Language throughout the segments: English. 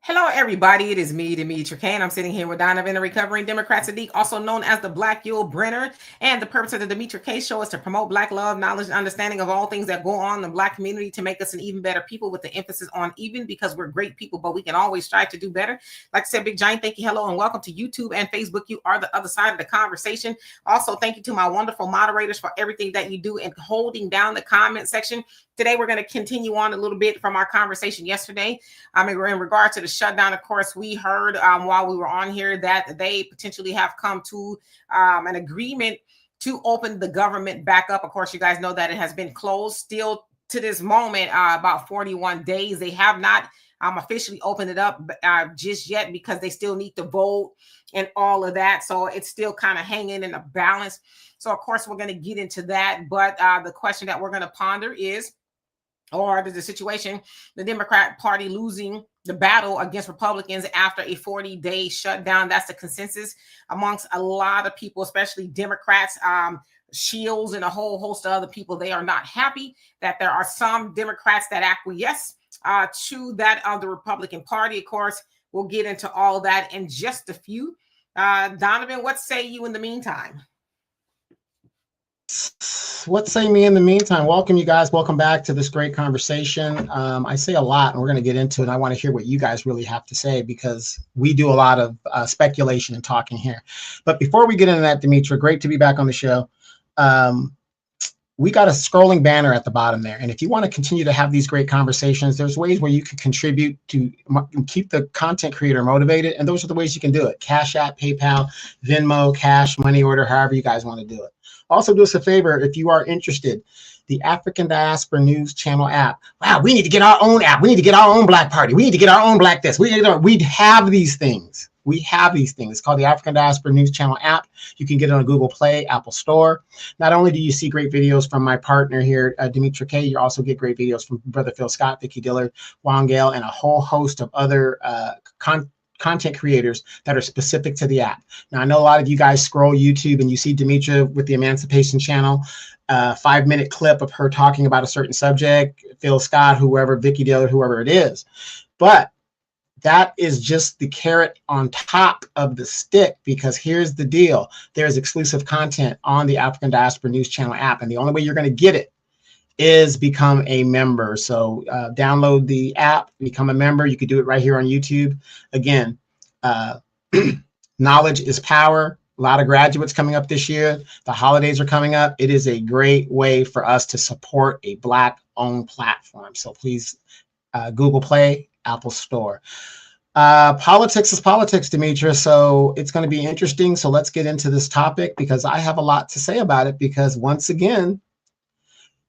Hello, everybody. It is me, Demetra Kane. I'm sitting here with Donovan, a recovering Democrat Saadiq, also known as the Black Yule Brenner. And the purpose of the Demetra K Show is to promote Black love, knowledge, and understanding of all things that go on in the Black community to make us an even better people, with the emphasis on even, because we're great people, but we can always strive to do better. Like I said, big giant thank you, hello, and welcome to YouTube and Facebook. You are the other side of the conversation. Also, thank you to my wonderful moderators for everything that you do in holding down the comment section. Today, we're going to continue on a little bit from our conversation yesterday. In regard to the shutdown, of course, we heard while we were on here that they potentially have come to an agreement to open the government back up. Of course, you guys know that it has been closed still to this moment, about 41 days. They have not officially opened it up just yet, because they still need to vote and all of that. So it's still kind of hanging in a balance. So, of course, we're going to get into that. But the question that we're going to ponder is, or the situation, the Democrat Party losing the battle against Republicans after a 40-day shutdown. That's the consensus amongst a lot of people, especially Democrats, Shields, and a whole host of other people. They are not happy that there are some Democrats that acquiesce to that of the Republican Party. Of course, we'll get into all that in just a few. Donovan, what say you in the meantime? What say me in the meantime? Welcome, you guys. Welcome back to this great conversation. I say a lot, and we're going to get into it. I want to hear what you guys really have to say, because we do a lot of speculation and talking here. But before we get into that, Demetra, great to be back on the show. We got a scrolling banner at the bottom there. And if you want to continue to have these great conversations, there's ways where you can contribute to keep the content creator motivated. And those are the ways you can do it. Cash App, PayPal, Venmo, Cash, money order, however you guys want to do it. Also, do us a favor, if you are interested, the African Diaspora News Channel app. Wow, we need to get our own app. We need to get our own Black Party. We need to get our own Black this. We have these things. We have these things. It's called the African Diaspora News Channel app. You can get it on Google Play, Apple Store. Not only do you see great videos from my partner here, Demetra K, you also get great videos from Brother Phil Scott, Vicky Dillard, Juan Gale, and a whole host of other content creators that are specific to the app. Now, I know a lot of you guys scroll YouTube and you see Demetra with the Emancipation Channel, 5-minute clip of her talking about a certain subject, Phil Scott, whoever, Vicky Dillard, whoever it is. But that is just the carrot on top of the stick, because here's the deal. There's exclusive content on the African Diaspora News Channel app, and the only way you're going to get it is become a member. So download the app, become a member. You could do it right here on YouTube. Again, knowledge is power. A lot of graduates coming up this year. The holidays are coming up. It is a great way for us to support a Black-owned platform. So please, Google Play, Apple Store. Politics is politics, Demetra. So it's going to be interesting. So let's get into this topic, because I have a lot to say about it. Because once again,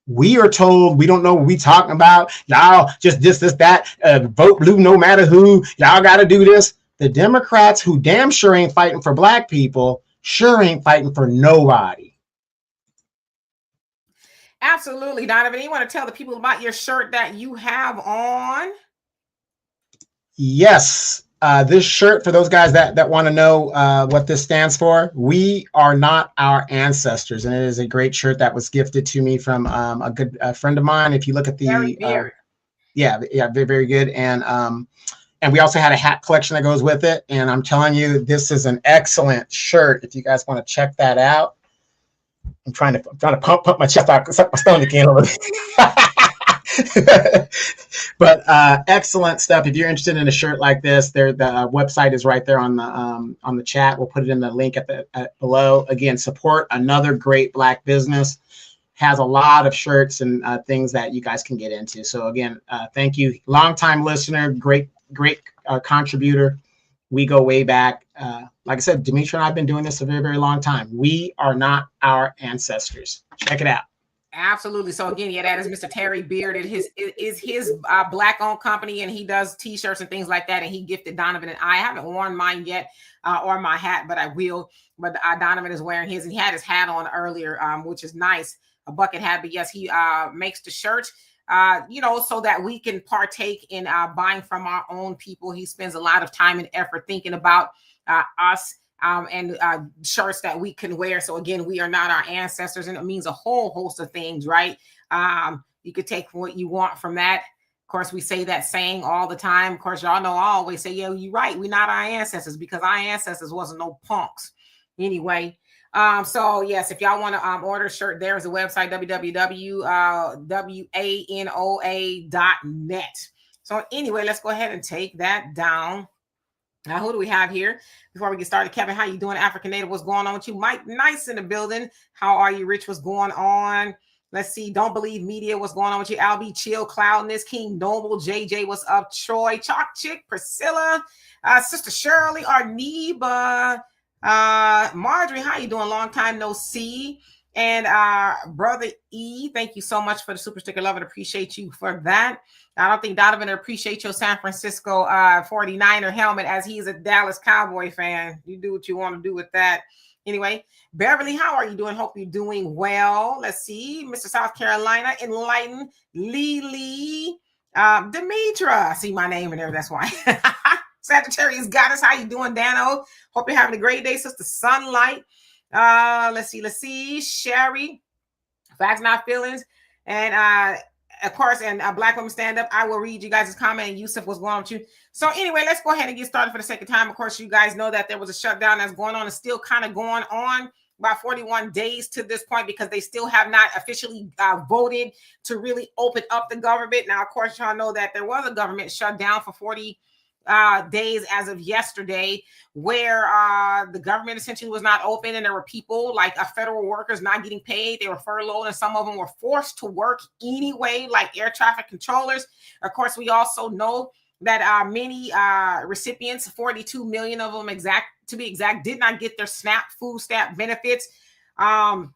we are told we don't know what we talking about. Y'all just this, that, vote blue no matter who. Y'all got to do this. The Democrats, who damn sure ain't fighting for Black people, sure ain't fighting for nobody. Absolutely, Donovan. You want to tell the people about your shirt that you have on? Yes. This shirt, for those guys that want to know what this stands for, we are not our ancestors. And it is a great shirt that was gifted to me from a good friend of mine. If you look at the, very, very good. And we also had a hat collection that goes with it. And I'm telling you, this is an excellent shirt. If you guys want to check that out. I'm trying to pump my chest out, suck my stomach in a little bit. But excellent stuff. If you're interested in a shirt like this, the website is right there on the chat. We'll put it in the link below. Again, support another great Black business. Has a lot of shirts and things that you guys can get into. So again, thank you, longtime listener, great contributor. We go way back. Like I said, Demetra and I have been doing this a very, very long time. We are not our ancestors. Check it out. Absolutely. So again, that is Mr. Terry Beard. It is his Black-owned company, and he does T-shirts and things like that. And he gifted Donovan and I haven't worn mine yet, or my hat, but I will. But Donovan is wearing his, and he had his hat on earlier, which is nice, a bucket hat. But yes, he makes the shirt, so that we can partake in buying from our own people. He spends a lot of time and effort thinking about us. And shirts that we can wear. So again, we are not our ancestors, and it means a whole host of things, right? You could take what you want from that. Of course, we say that saying all the time. Of course, y'all know I always say, yeah, you're right. We're not our ancestors, because our ancestors wasn't no punks. Anyway, so yes, if y'all want to order a shirt, there's a website, www.wanoa.net. So anyway, let's go ahead and take that down. Now, who do we have here before we get started? Kevin, how you doing? African Native, what's going on with you? Mike, nice in the building. How are you? Rich, what's going on? Let's see. Don't believe media. What's going on with you? Albie, chill, Cloudness, King Noble, JJ, what's up? Troy, Chalk Chick, Priscilla, Sister Shirley, Arneba, Marjorie, how you doing? Long time no see. And Brother E, thank you so much for the super sticker. Love and appreciate you for that. I don't think Donovan appreciates your San Francisco 49er helmet, as he's a Dallas Cowboy fan. You do what you want to do with that. Anyway, Beverly, how are you doing? Hope you're doing well. Let's see. Mr. South Carolina, Enlighten, Lily, Demetra. I see my name in there. That's why. Sagittarius Goddess, how you doing, Dano? Hope you're having a great day, Sister Sunlight. Let's see. Sherry, Facts Not Feelings. And of course, and Black Women Stand Up. I will read you guys' comment. And Yusuf, what's going on with you? So anyway, let's go ahead and get started for the second time. Of course, you guys know that there was a shutdown that's going on and still kind of going on about 41 days to this point, because they still have not officially voted to really open up the government. Now, of course, y'all know that there was a government shutdown for 40 days as of yesterday, where the government essentially was not open, and there were people like federal workers not getting paid. They were furloughed, and some of them were forced to work anyway, like air traffic controllers. Of course, we also know that many recipients, 42 million of them to be exact, did not get their SNAP food stamp benefits, and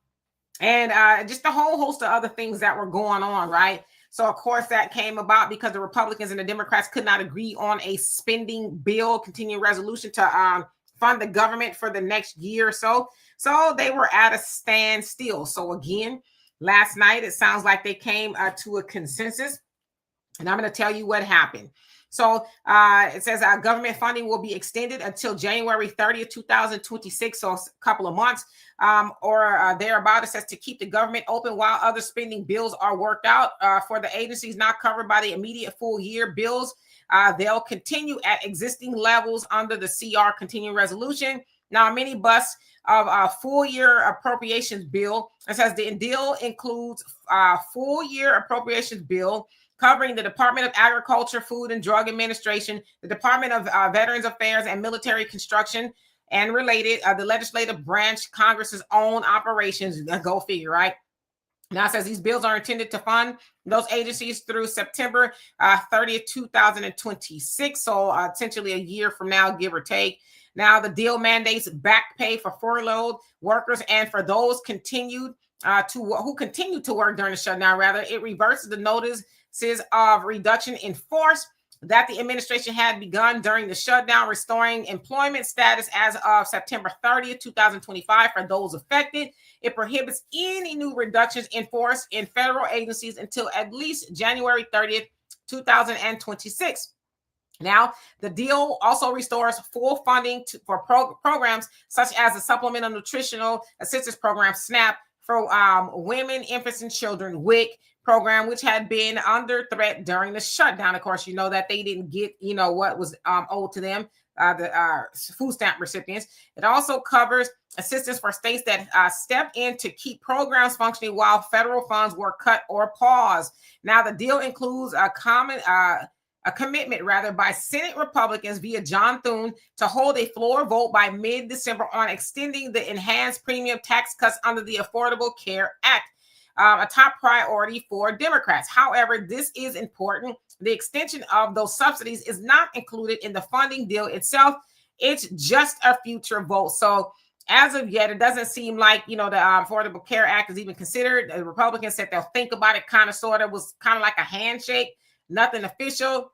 just a whole host of other things that were going on, right? So, of course, that came about because the Republicans and the Democrats could not agree on a spending bill, continuing resolution to fund the government for the next year or so. So they were at a standstill. So, again, last night, it sounds like they came to a consensus. And I'm going to tell you what happened. So it says government funding will be extended until January 30th, 2026, so a couple of months or thereabout. It says to keep the government open while other spending bills are worked out. For the agencies not covered by the immediate full year bills, they'll continue at existing levels under the CR continuing resolution. Now, a minibus of a full year appropriations bill. It says the deal includes a full year appropriations bill covering the Department of Agriculture, Food and Drug Administration, the Department of Veterans Affairs and Military Construction, and related, the legislative branch, Congress's own operations. Go figure, right? Now it says these bills are intended to fund those agencies through September 30th, 2026. So essentially a year from now, give or take. Now the deal mandates back pay for furloughed workers and for those who continue to work during the shutdown. Rather, it reverses the notices of reduction in force that the administration had begun during the shutdown, restoring employment status as of September 30th, 2025 for those affected. It prohibits any new reductions in force in federal agencies until at least January 30th, 2026. Now, the deal also restores full funding for programs such as the Supplemental Nutritional Assistance Program, SNAP, for women, infants, and children, WIC program, which had been under threat during the shutdown. Of course, you know that they didn't get, what was owed to them, the food stamp recipients. It also covers assistance for states that stepped in to keep programs functioning while federal funds were cut or paused. Now, the deal includes a commitment by Senate Republicans via John Thune to hold a floor vote by mid-December on extending the enhanced premium tax cuts under the Affordable Care Act, a top priority for Democrats. However, this is important. The extension of those subsidies is not included in the funding deal itself. It's just a future vote. So as of yet, it doesn't seem like, the Affordable Care Act is even considered. The Republicans said they'll think about it, kind of, sort of, was kind of like a handshake, nothing official.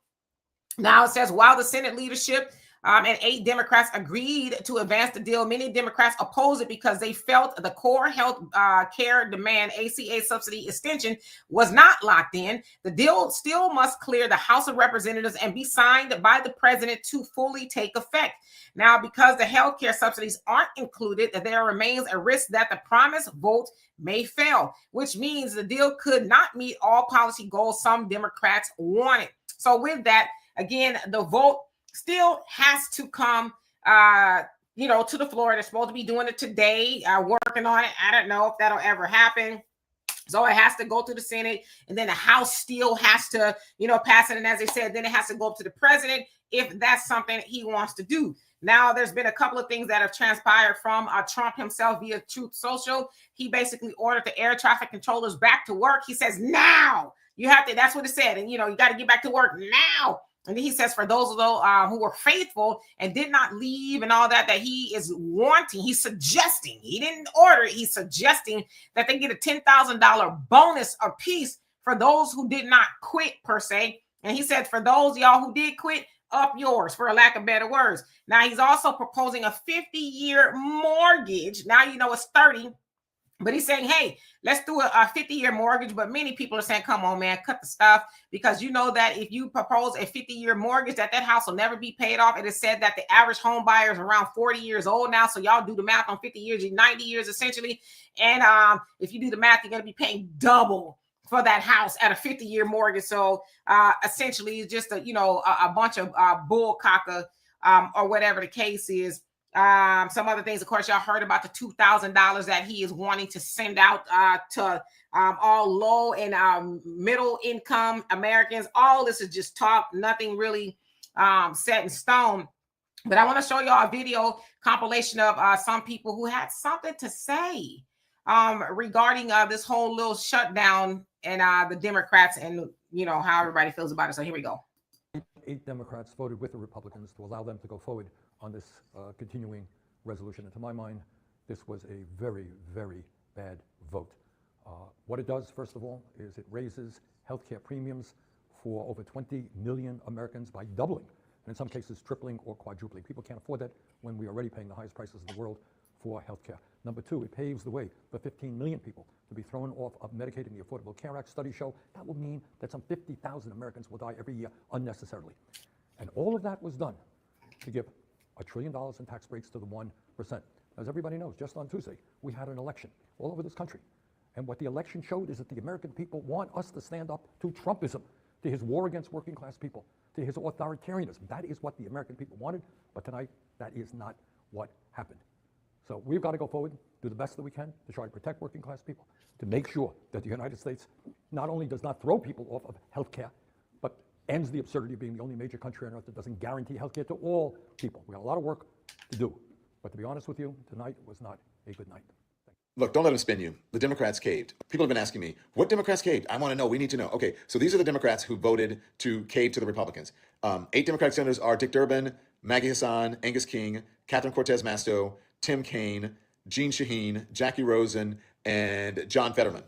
Now it says while the Senate leadership and 8 Democrats agreed to advance the deal. Many Democrats opposed it because they felt the core health care demand ACA subsidy extension was not locked in. The deal still must clear the House of Representatives and be signed by the president to fully take effect. Now, because the health care subsidies aren't included, there remains a risk that the promised vote may fail, which means the deal could not meet all policy goals some Democrats wanted. So with that, again, the vote still has to come, to the floor. They're supposed to be doing it today, working on it. I don't know if that'll ever happen. So it has to go to the Senate, and then the House still has to, pass it. And as I said, then it has to go up to the president if that's something he wants to do. Now, there's been a couple of things that have transpired from Trump himself via Truth Social. He basically ordered the air traffic controllers back to work. He says, now you have to, that's what it said. And, you got to get back to work now. And then he says, for those of those who were faithful and did not leave and all that, that he is wanting, he's suggesting, he didn't order it, he's suggesting that they get a $10,000 bonus apiece for those who did not quit, per se. And he said, for those y'all who did quit, up yours, for a lack of better words. Now, he's also proposing a 50-year mortgage. Now, it's 30. But he's saying, hey, let's do a 50-year mortgage. But many people are saying, come on, man, cut the stuff. Because you know that if you propose a 50-year mortgage, that house will never be paid off. It is said that the average home buyer is around 40 years old now. So y'all do the math on 50 years, 90 years essentially. And if you do the math, you're going to be paying double for that house at a 50-year mortgage. So essentially it's just a bunch of bull caca, or whatever the case is. Some other things, of course, y'all heard about the $2,000 that he is wanting to send out to all low and middle income Americans. All this is just talk, nothing really set in stone. But I want to show y'all a video compilation of some people who had something to say regarding this whole little shutdown and the Democrats and, how everybody feels about it. So here we go. 8 Democrats voted with the Republicans to allow them to go forward on this continuing resolution. And to my mind, this was a very, very bad vote. What it does, first of all, is it raises healthcare premiums for over 20 million Americans by doubling, and in some cases tripling or quadrupling. People can't afford that when we're already paying the highest prices in the world for healthcare. Number 2, it paves the way for 15 million people to be thrown off of Medicaid and the Affordable Care Act. Studies show that will mean that some 50,000 Americans will die every year unnecessarily. And all of that was done to give $1 trillion in tax breaks to the 1%. As everybody knows, just on Tuesday, we had an election all over this country. And what the election showed is that the American people want us to stand up to Trumpism, to his war against working class people, to his authoritarianism. That is what the American people wanted, but tonight, that is not what happened. So we've got to go forward, do the best that we can to try to protect working class people, to make sure that the United States not only does not throw people off of health care, but ends the absurdity of being the only major country on earth that doesn't guarantee health care to all people. We got a lot of work to do. But to be honest with you, tonight was not a good night. Look, don't let them spin you. The Democrats caved. People have been asking me, what Democrats caved? I want to know. We need to know. Okay, so these are the Democrats who voted to cave to the Republicans. 8 Democratic senators are Dick Durbin, Maggie Hassan, Angus King, Catherine Cortez Masto, Tim Kaine, Jeanne Shaheen, Jackie Rosen, and John Fetterman.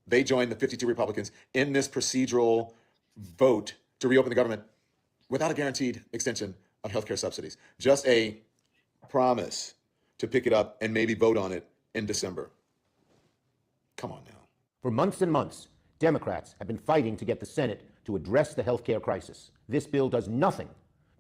They joined the 52 Republicans in this procedural vote to reopen the government without a guaranteed extension of healthcare subsidies. Just a promise to pick it up and maybe vote on it in December. Come on now. For months and months, Democrats have been fighting to get the Senate to address the healthcare crisis. This bill does nothing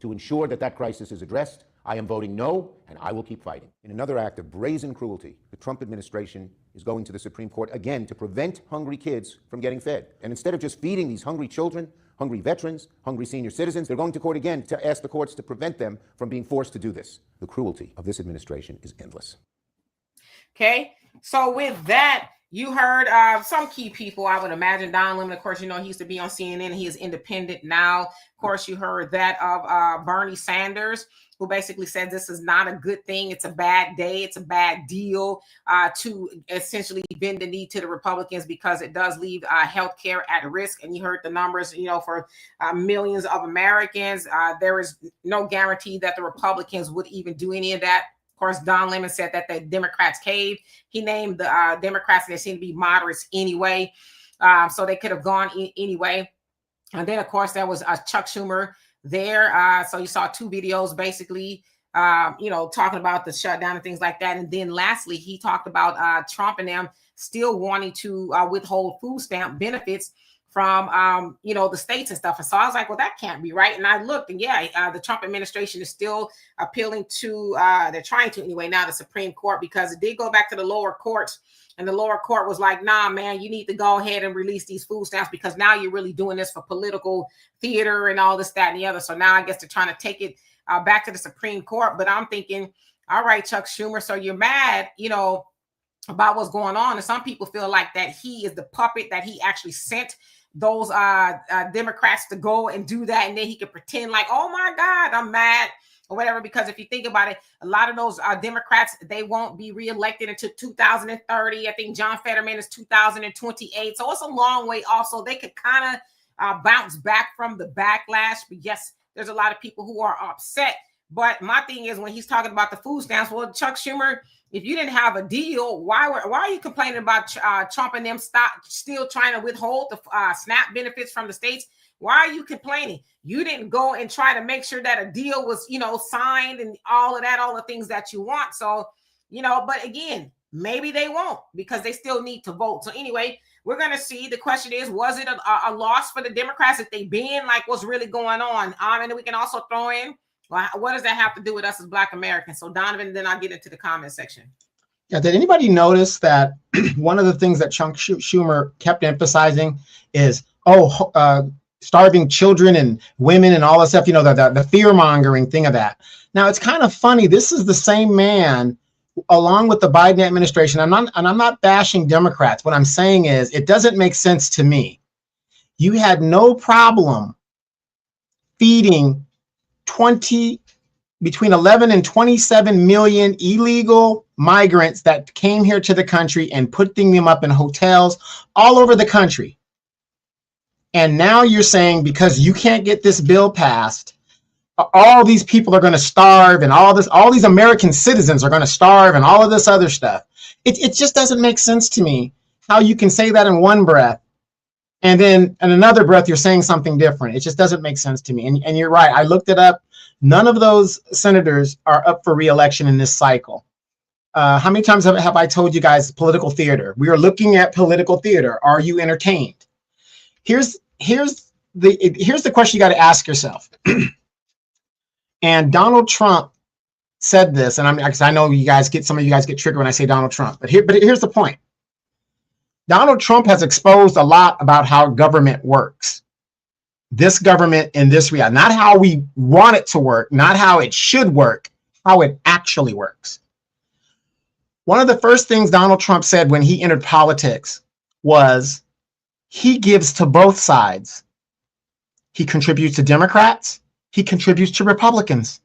to ensure that that crisis is addressed. I am voting no, and I will keep fighting. In another act of brazen cruelty, the Trump administration is going to the Supreme Court again to prevent hungry kids from getting fed. And instead of just feeding these hungry children, hungry veterans, hungry senior citizens, they're going to court again to ask the courts to prevent them from being forced to do this. The cruelty of this administration is endless. Okay, so with that, you heard some key people, I would imagine. Don Lemon, of course, he used to be on CNN. He is independent now. Of course, you heard that of Bernie Sanders, who basically said this is not a good thing. It's a bad day. It's a bad deal to essentially bend the knee to the Republicans because it does leave health care at risk. And you heard the numbers, for millions of Americans. There is no guarantee that the Republicans would even do any of that. Of course, Don Lemon said that the Democrats caved. He named the Democrats, and they seem to be moderates anyway. So they could have gone anyway. And then, of course, there was Chuck Schumer, there. So you saw 2 videos basically, talking about the shutdown and things like that. And then lastly, he talked about Trump and them still wanting to withhold food stamp benefits from the states and stuff. And so I was like, well, that can't be right. And I looked, and the Trump administration is still appealing to they're trying to anyway now, the Supreme Court, because it did go back to the lower courts, and the lower court was like, nah, man, you need to go ahead and release these food stamps, because now you're really doing this for political theater and all this, that, and the other. So now I guess they're trying to take it back to the Supreme Court. But I'm thinking, all right, Chuck Schumer, so you're mad, about what's going on. And some people feel like that he is the puppet, that he actually sent those Democrats to go and do that, and then he could pretend like, oh my God, I'm mad or whatever. Because if you think about it, a lot of those Democrats, they won't be reelected until 2030. I think John Fetterman is 2028, so it's a long way off. So they could kind of bounce back from the backlash. But yes, there's a lot of people who are upset. But my thing is, when he's talking about the food stamps, well, Chuck Schumer, if you didn't have a deal, why are you complaining about Trump and them still trying to withhold the SNAP benefits from the states? Why are you complaining? You didn't go and try to make sure that a deal was, signed and all of that, all the things that you want. So, but again, maybe they won't, because they still need to vote. So anyway, we're going to see. The question is, was it a loss for the Democrats if they been like what's really going on? And then we can also throw in, well, what does that have to do with us as Black Americans? So Donovan, then I'll get into the comment section. Yeah, did anybody notice that one of the things that Chuck Schumer kept emphasizing is, starving children and women and all that stuff, the fear-mongering thing of that. Now, it's kind of funny. This is the same man, along with the Biden administration. I'm not bashing Democrats. What I'm saying is, it doesn't make sense to me. You had no problem feeding between 11 and 27 million illegal migrants that came here to the country and putting them up in hotels all over the country. And now you're saying, because you can't get this bill passed, all these people are going to starve, and all these American citizens are going to starve, and all of this other stuff. It just doesn't make sense to me how you can say that in one breath, and then in another breath, you're saying something different. It just doesn't make sense to me. And you're right. I looked it up. None of those senators are up for re-election in this cycle. How many times have I told you guys political theater? We are looking at political theater. Are you entertained? Here's the question you got to ask yourself. And Donald Trump said this, and I know some of you guys get triggered when I say Donald Trump, but here's the point. Donald Trump has exposed a lot about how government works. This government in this reality, not how we want it to work, not how it should work, how it actually works. One of the first things Donald Trump said when he entered politics was he gives to both sides. He contributes to Democrats, he contributes to Republicans.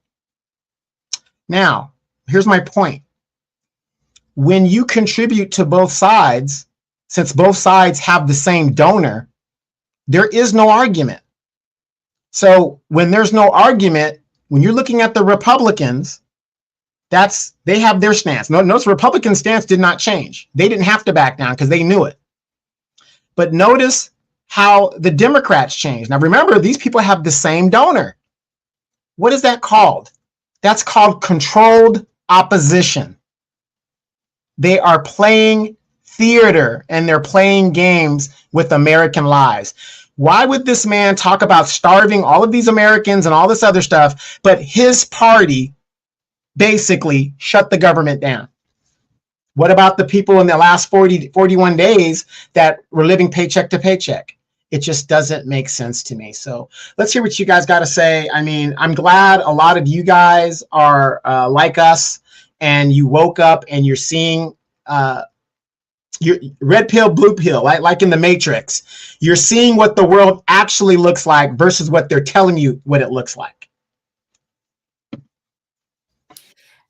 Now, here's my point. When you contribute to both sides, since both sides have the same donor, there is no argument. So when there's no argument, when you're looking at the Republicans, they have their stance. Notice Republican stance did not change. They didn't have to back down because they knew it. But notice how the Democrats changed. Now remember, these people have the same donor. What is that called? That's called controlled opposition. They are playing theater and they're playing games with American lives. Why would this man talk about starving all of these Americans and all this other stuff, but his party basically shut the government down? What about the people in the last 41 days that were living paycheck to paycheck? It just doesn't make sense to me. So let's hear what you guys got to say. I mean, I'm glad a lot of you guys are like us, and you woke up and you're seeing your red pill, blue pill, like in the Matrix. You're seeing what the world actually looks like versus what they're telling you what it looks like.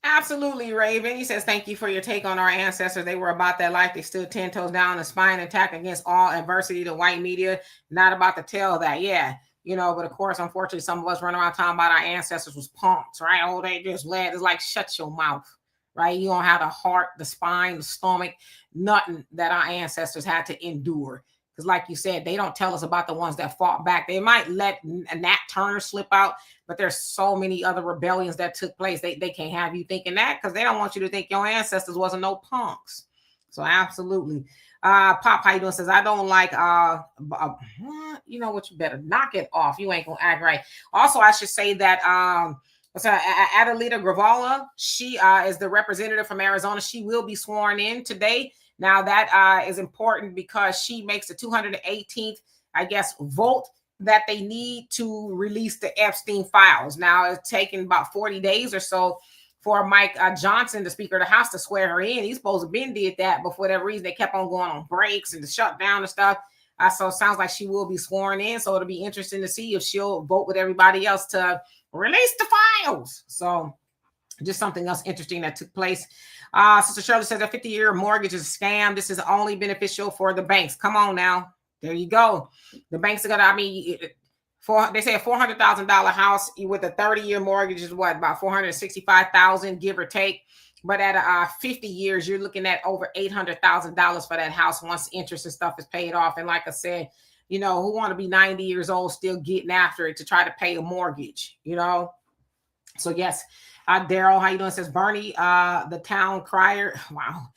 Absolutely, Raven. He says, thank you for your take on our ancestors. They were about that life. They stood 10 toes down and spine attack against all adversity. The white media, not about to tell that. Yeah. But of course, unfortunately, some of us run around talking about our ancestors was punks, right? Oh, they just led. It's like, shut your mouth, right? You don't have the heart, the spine, the stomach, nothing that our ancestors had to endure. Because like you said, they don't tell us about the ones that fought back. They might let Nat Turner slip out, but there's so many other rebellions that took place. They can't have you thinking that, because they don't want you to think your ancestors wasn't no punks. So absolutely. Pop, how you doing? Says, I don't like, you know what, you better knock it off. You ain't gonna act right. Also, I should say that Adelita Gravala, she is the representative from Arizona. She will be sworn in today. Now that is important because she makes the 218th, I guess, vote that they need to release the Epstein files. Now it's taken about 40 days or so for Mike Johnson, the Speaker of the House, to swear her in. He's supposed to have been did that, but for whatever reason, they kept on going on breaks and the shutdown and stuff. So it sounds like she will be sworn in. So it'll be interesting to see if she'll vote with everybody else to release the files. So just something else interesting that took place. Sister Shirley says a 50-year mortgage is a scam. This is only beneficial for the banks. Come on now. There you go. The banks are going to, I mean, they say a $400,000 house with a 30-year mortgage is what, about $465,000, give or take. But at 50 years, you're looking at over $800,000 for that house once interest and stuff is paid off. And like I said, you know, who want to be 90 years old still getting after it to try to pay a mortgage, you know? So yes, Daryl, how you doing? Says Bernie, the town crier. Wow.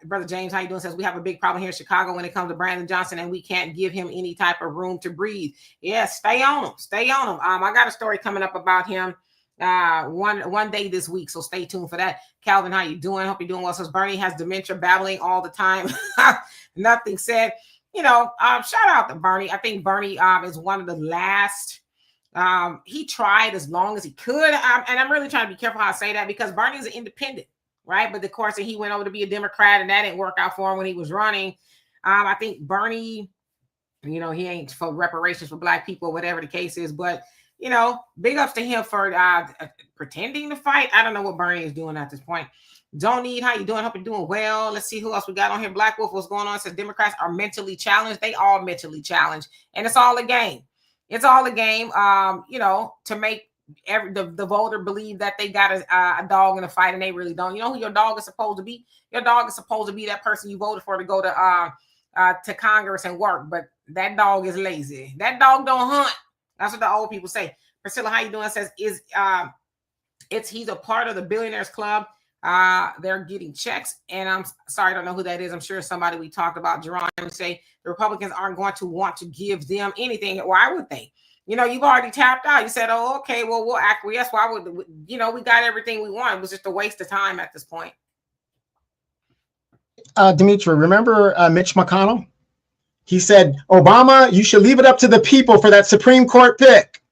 Brother James, how you doing? Says we have a big problem here in Chicago when it comes to Brandon Johnson, and we can't give him any type of room to breathe. Yeah, stay on him. Stay on him. I got a story coming up about him one day this week, so stay tuned for that. Calvin, how you doing? Hope you're doing well. Says Bernie has dementia, babbling all the time. Nothing said. You know, shout out to Bernie. I think Bernie is one of the last. He tried as long as he could, and I'm really trying to be careful how I say that, because Bernie is an independent, right? But of course, he went over to be a Democrat, and that didn't work out for him when he was running. I think Bernie, you know, he ain't for reparations for Black people, whatever the case is, but you know, big ups to him for pretending to fight. I don't know what Bernie is doing at this point. Don't need, how you doing? Hope you're doing well. Let's see who else we got on here. Black Wolf, what's going on? It says Democrats are mentally challenged. They all mentally challenged, and it's all a game. It's all a game, you know, to make the voter believe that they got a dog in a fight, and they really don't. You know who your dog is supposed to be? Your dog is supposed to be that person you voted for to go to Congress and work, but that dog is lazy. That dog don't hunt. That's what the old people say. Priscilla, how you doing? Says he's a part of the Billionaires Club. They're getting checks, and I'm sorry, I don't know who that is. I'm sure it's somebody we talked about. Jerome would say the Republicans aren't going to want to give them anything. Why would they? You know, you've already tapped out. You said, "Oh, okay, well, we'll acquiesce." Why would, you know, we got everything we want. It was just a waste of time at this point. Dimitri, remember Mitch McConnell? He said, Obama, you should leave it up to the people for that Supreme Court pick.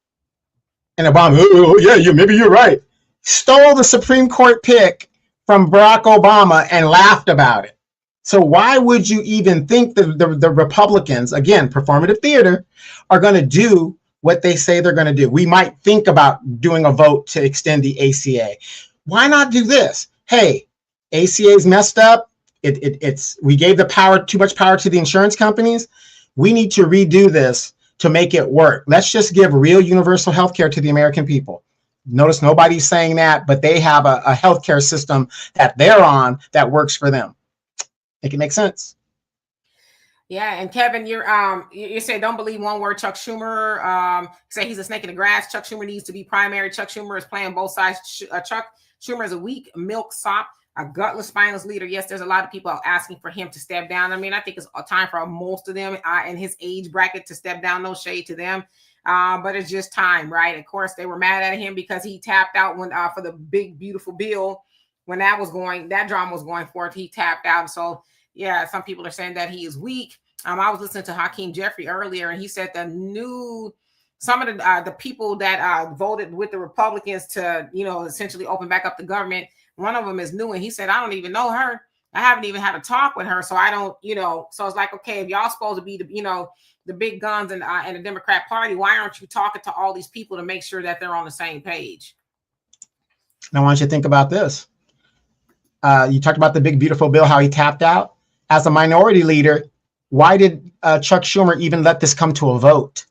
And Obama, oh yeah, maybe you're right. Stole the Supreme Court pick from Barack Obama and laughed about it. So why would you even think that the Republicans, again, performative theater, are going to do what they say they're going to do? We might think about doing a vote to extend the ACA. Why not do this? Hey, ACA's messed up. We gave the power, too much power to the insurance companies. We need to redo this to make it work. Let's just give real universal health care to the American people. Notice nobody's saying that, but they have a healthcare system that they're on that works for them. Make it make sense. Yeah, and Kevin, you said don't believe one word. Chuck Schumer say he's a snake in the grass. Chuck Schumer needs to be primary. Chuck Schumer is playing both sides. Chuck Schumer is a weak milk sop, a gutless, spineless leader. Yes, there's a lot of people asking for him to step down. I mean, I think it's a time for most of them in his age bracket to step down. No shade to them. But it's just time, right? Of course, they were mad at him because he tapped out when for the big, beautiful bill. When that drama was going forth, he tapped out. So, yeah, some people are saying that he is weak. I was listening to Hakeem Jeffrey earlier, and he said some of the people that voted with the Republicans to, you know, essentially open back up the government, one of them is new, and he said, I don't even know her. I haven't even had a talk with her, so I don't, you know. So it's like, okay, if y'all supposed to be the big guns in the Democrat Party, why aren't you talking to all these people to make sure that they're on the same page? Now, why don't you think about this? You talked about the big, beautiful bill, how he tapped out. As a minority leader, why did Chuck Schumer even let this come to a vote?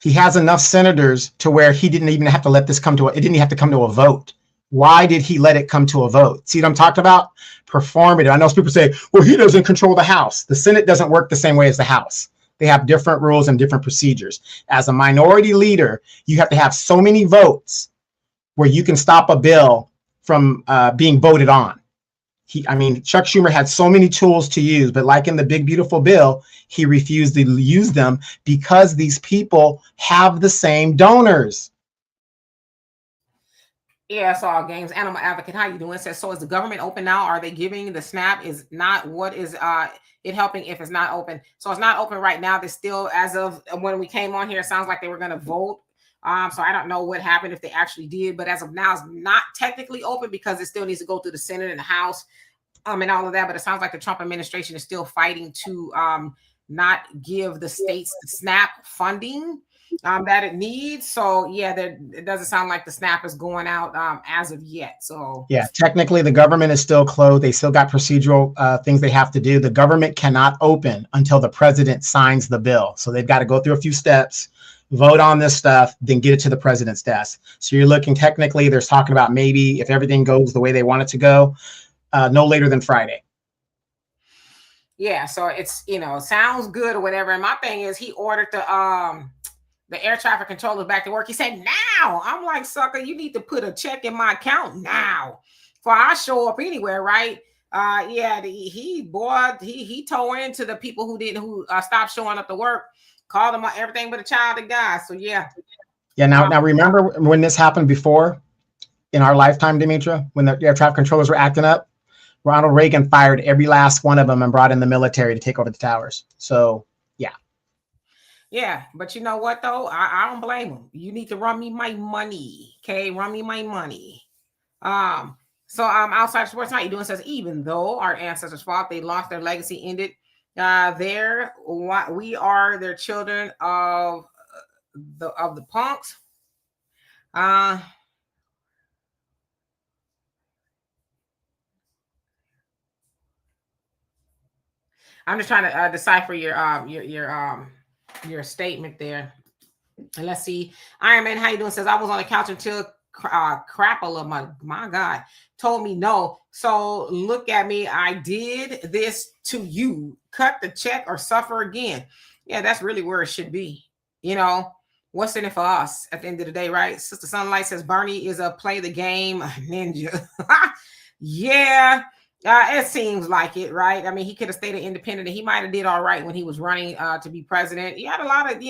He has enough senators to where he didn't even have to let this come to it didn't have to come to a vote. Why did he let it come to a vote? See what I'm talking about? Performative. I know people say, well, he doesn't control the House. The Senate doesn't work the same way as the House. They have different rules and different procedures. As a minority leader, you have to have so many votes where you can stop a bill from being voted on. Chuck Schumer had so many tools to use, but like in the big, beautiful bill, he refused to use them because these people have the same donors. Yeah, it's all games. Animal Advocate, how you doing? Says, so is the government open now? Are they giving the SNAP? Is not what is it helping if it's not open? So it's not open right now. They still, as of when we came on here, it sounds like they were going to vote. So I don't know what happened if they actually did, but as of now, it's not technically open because it still needs to go through the Senate and the House, and all of that. But it sounds like the Trump administration is still fighting to not give the states the SNAP funding that it needs. So yeah, it doesn't sound like the SNAP is going out as of yet. So yeah, technically the government is still closed. They still got procedural things they have to do. The government cannot open until the president signs the bill. So they've got to go through a few steps, vote on this stuff, then get it to the president's desk. So you're looking technically, there's talking about maybe if everything goes the way they want it to go, no later than Friday. Yeah, so it's, sounds good or whatever. And my thing is he ordered the air traffic controllers back to work. He said, now. I'm like, sucker, you need to put a check in my account now for I show up anywhere, right? Yeah, he tore into the people who stopped showing up to work, called them everything but a child of God. So yeah. Yeah, now remember when this happened before in our lifetime, Demetra, when the air traffic controllers were acting up? Ronald Reagan fired every last one of them and brought in the military to take over the towers. So, yeah. Yeah, but you know what, though? I don't blame him. You need to run me my money, okay? Run me my money. So Outside Sports, how you doing? Says, even though our ancestors fought, they lost, their legacy ended. We are their children of the punks. I'm just trying to decipher your statement there. And let's see. Iron Man, how you doing? Says, I was on the couch until Crapola, my God, told me no. So look at me. I did this to you. Cut the check or suffer again. Yeah, that's really where it should be. What's in it for us at the end of the day, right? Sister Sunlight says, Bernie is a play the game ninja. Yeah. It seems like it, right? I mean, he could have stayed independent and he might have did all right when he was running to be president. He had a lot of,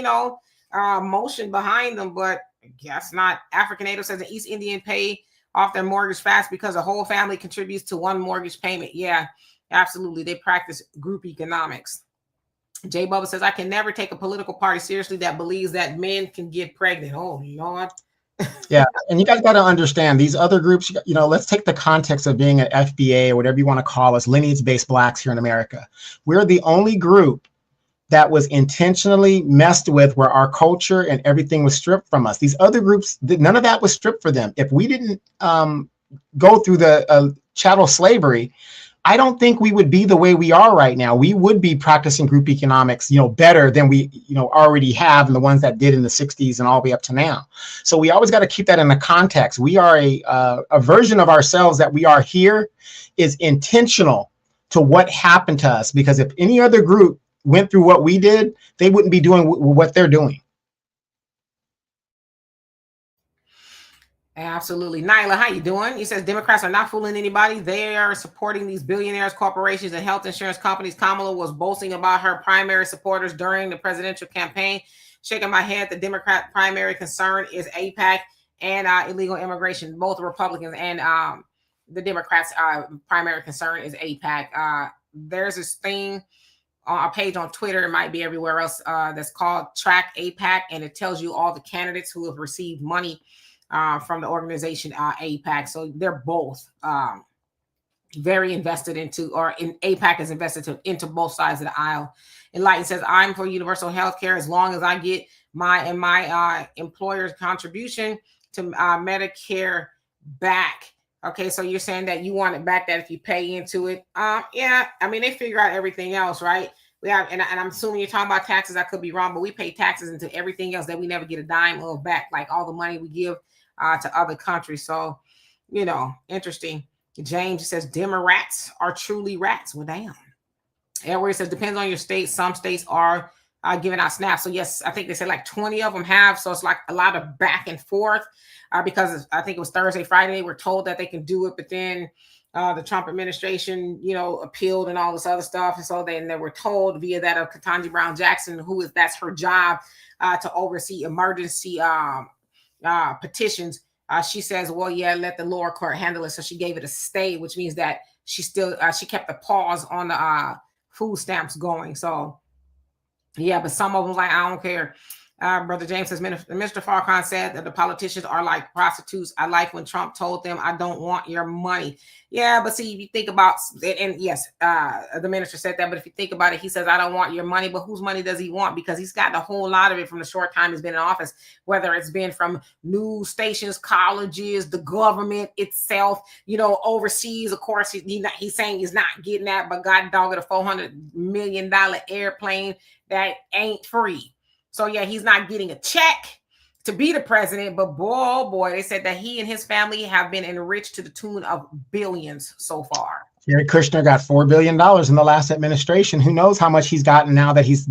motion behind them, but I guess not. African Native says the East Indian pay off their mortgage fast because the whole family contributes to one mortgage payment. Yeah, absolutely. They practice group economics. Jay Bubba says, I can never take a political party seriously that believes that men can get pregnant. Oh, Lord. Yeah, and you guys got to understand these other groups, let's take the context of being an FBA or whatever you want to call us, lineage-based blacks here in America. We're the only group that was intentionally messed with where our culture and everything was stripped from us. These other groups, none of that was stripped for them. If we didn't go through the chattel slavery, I don't think we would be the way we are right now. We would be practicing group economics, better than we, already have, and the ones that did in the 60s and all the way up to now. So we always got to keep that in the context. We are a version of ourselves that we are here is intentional to what happened to us, because if any other group went through what we did, they wouldn't be doing what they're doing. Absolutely. Nyla, how you doing? He says Democrats are not fooling anybody. They are supporting these billionaires, corporations, and health insurance companies. Kamala was boasting about her primary supporters during the presidential campaign. Shaking my head, the Democrat primary concern is AIPAC and illegal immigration. Both Republicans and the Democrats' primary concern is AIPAC. There's this thing on a page on Twitter, it might be everywhere else, that's called Track AIPAC, and it tells you all the candidates who have received money from the organization AIPAC. So they're both very invested into, or in AIPAC is invested into both sides of the aisle. Enlighten says, I'm for universal health care as long as I get my employer's contribution to Medicare back. Okay, so you're saying that you want it back, that if you pay into it. Yeah, I mean, they figure out everything else, right? We have, and I'm assuming you're talking about taxes. I could be wrong, but we pay taxes into everything else that we never get a dime of back, like all the money we give to other countries. So Interesting. James says Democrats are truly rats. Well, damn. Edward says depends on your state. Some states are giving out snaps. So yes, I think they said like 20 of them have. So it's like a lot of back and forth because I think it was Thursday, Friday. They were told that they can do it, but then the Trump administration, appealed and all this other stuff. And so then they were told via that of Ketanji Brown Jackson, that's her job to oversee emergency petitions. She says, well, yeah, let the lower court handle it. So she gave it a stay, which means that she kept the pause on the food stamps going. So yeah, but some of them like, I don't care. Brother James says, Mr. Farrakhan said that the politicians are like prostitutes. I like when Trump told them, I don't want your money. Yeah, but see, if you think about it, and yes, the minister said that, but if you think about it, he says, I don't want your money, but whose money does he want? Because he's gotten a whole lot of it from the short time he's been in office, whether it's been from news stations, colleges, the government itself, overseas. Of course, he's saying he's not getting that, but God dog it, a $400 million airplane that ain't free. So yeah, he's not getting a check to be the president, but boy, they said that he and his family have been enriched to the tune of billions so far. Jared Kushner got $4 billion in the last administration. Who knows how much he's gotten now that he's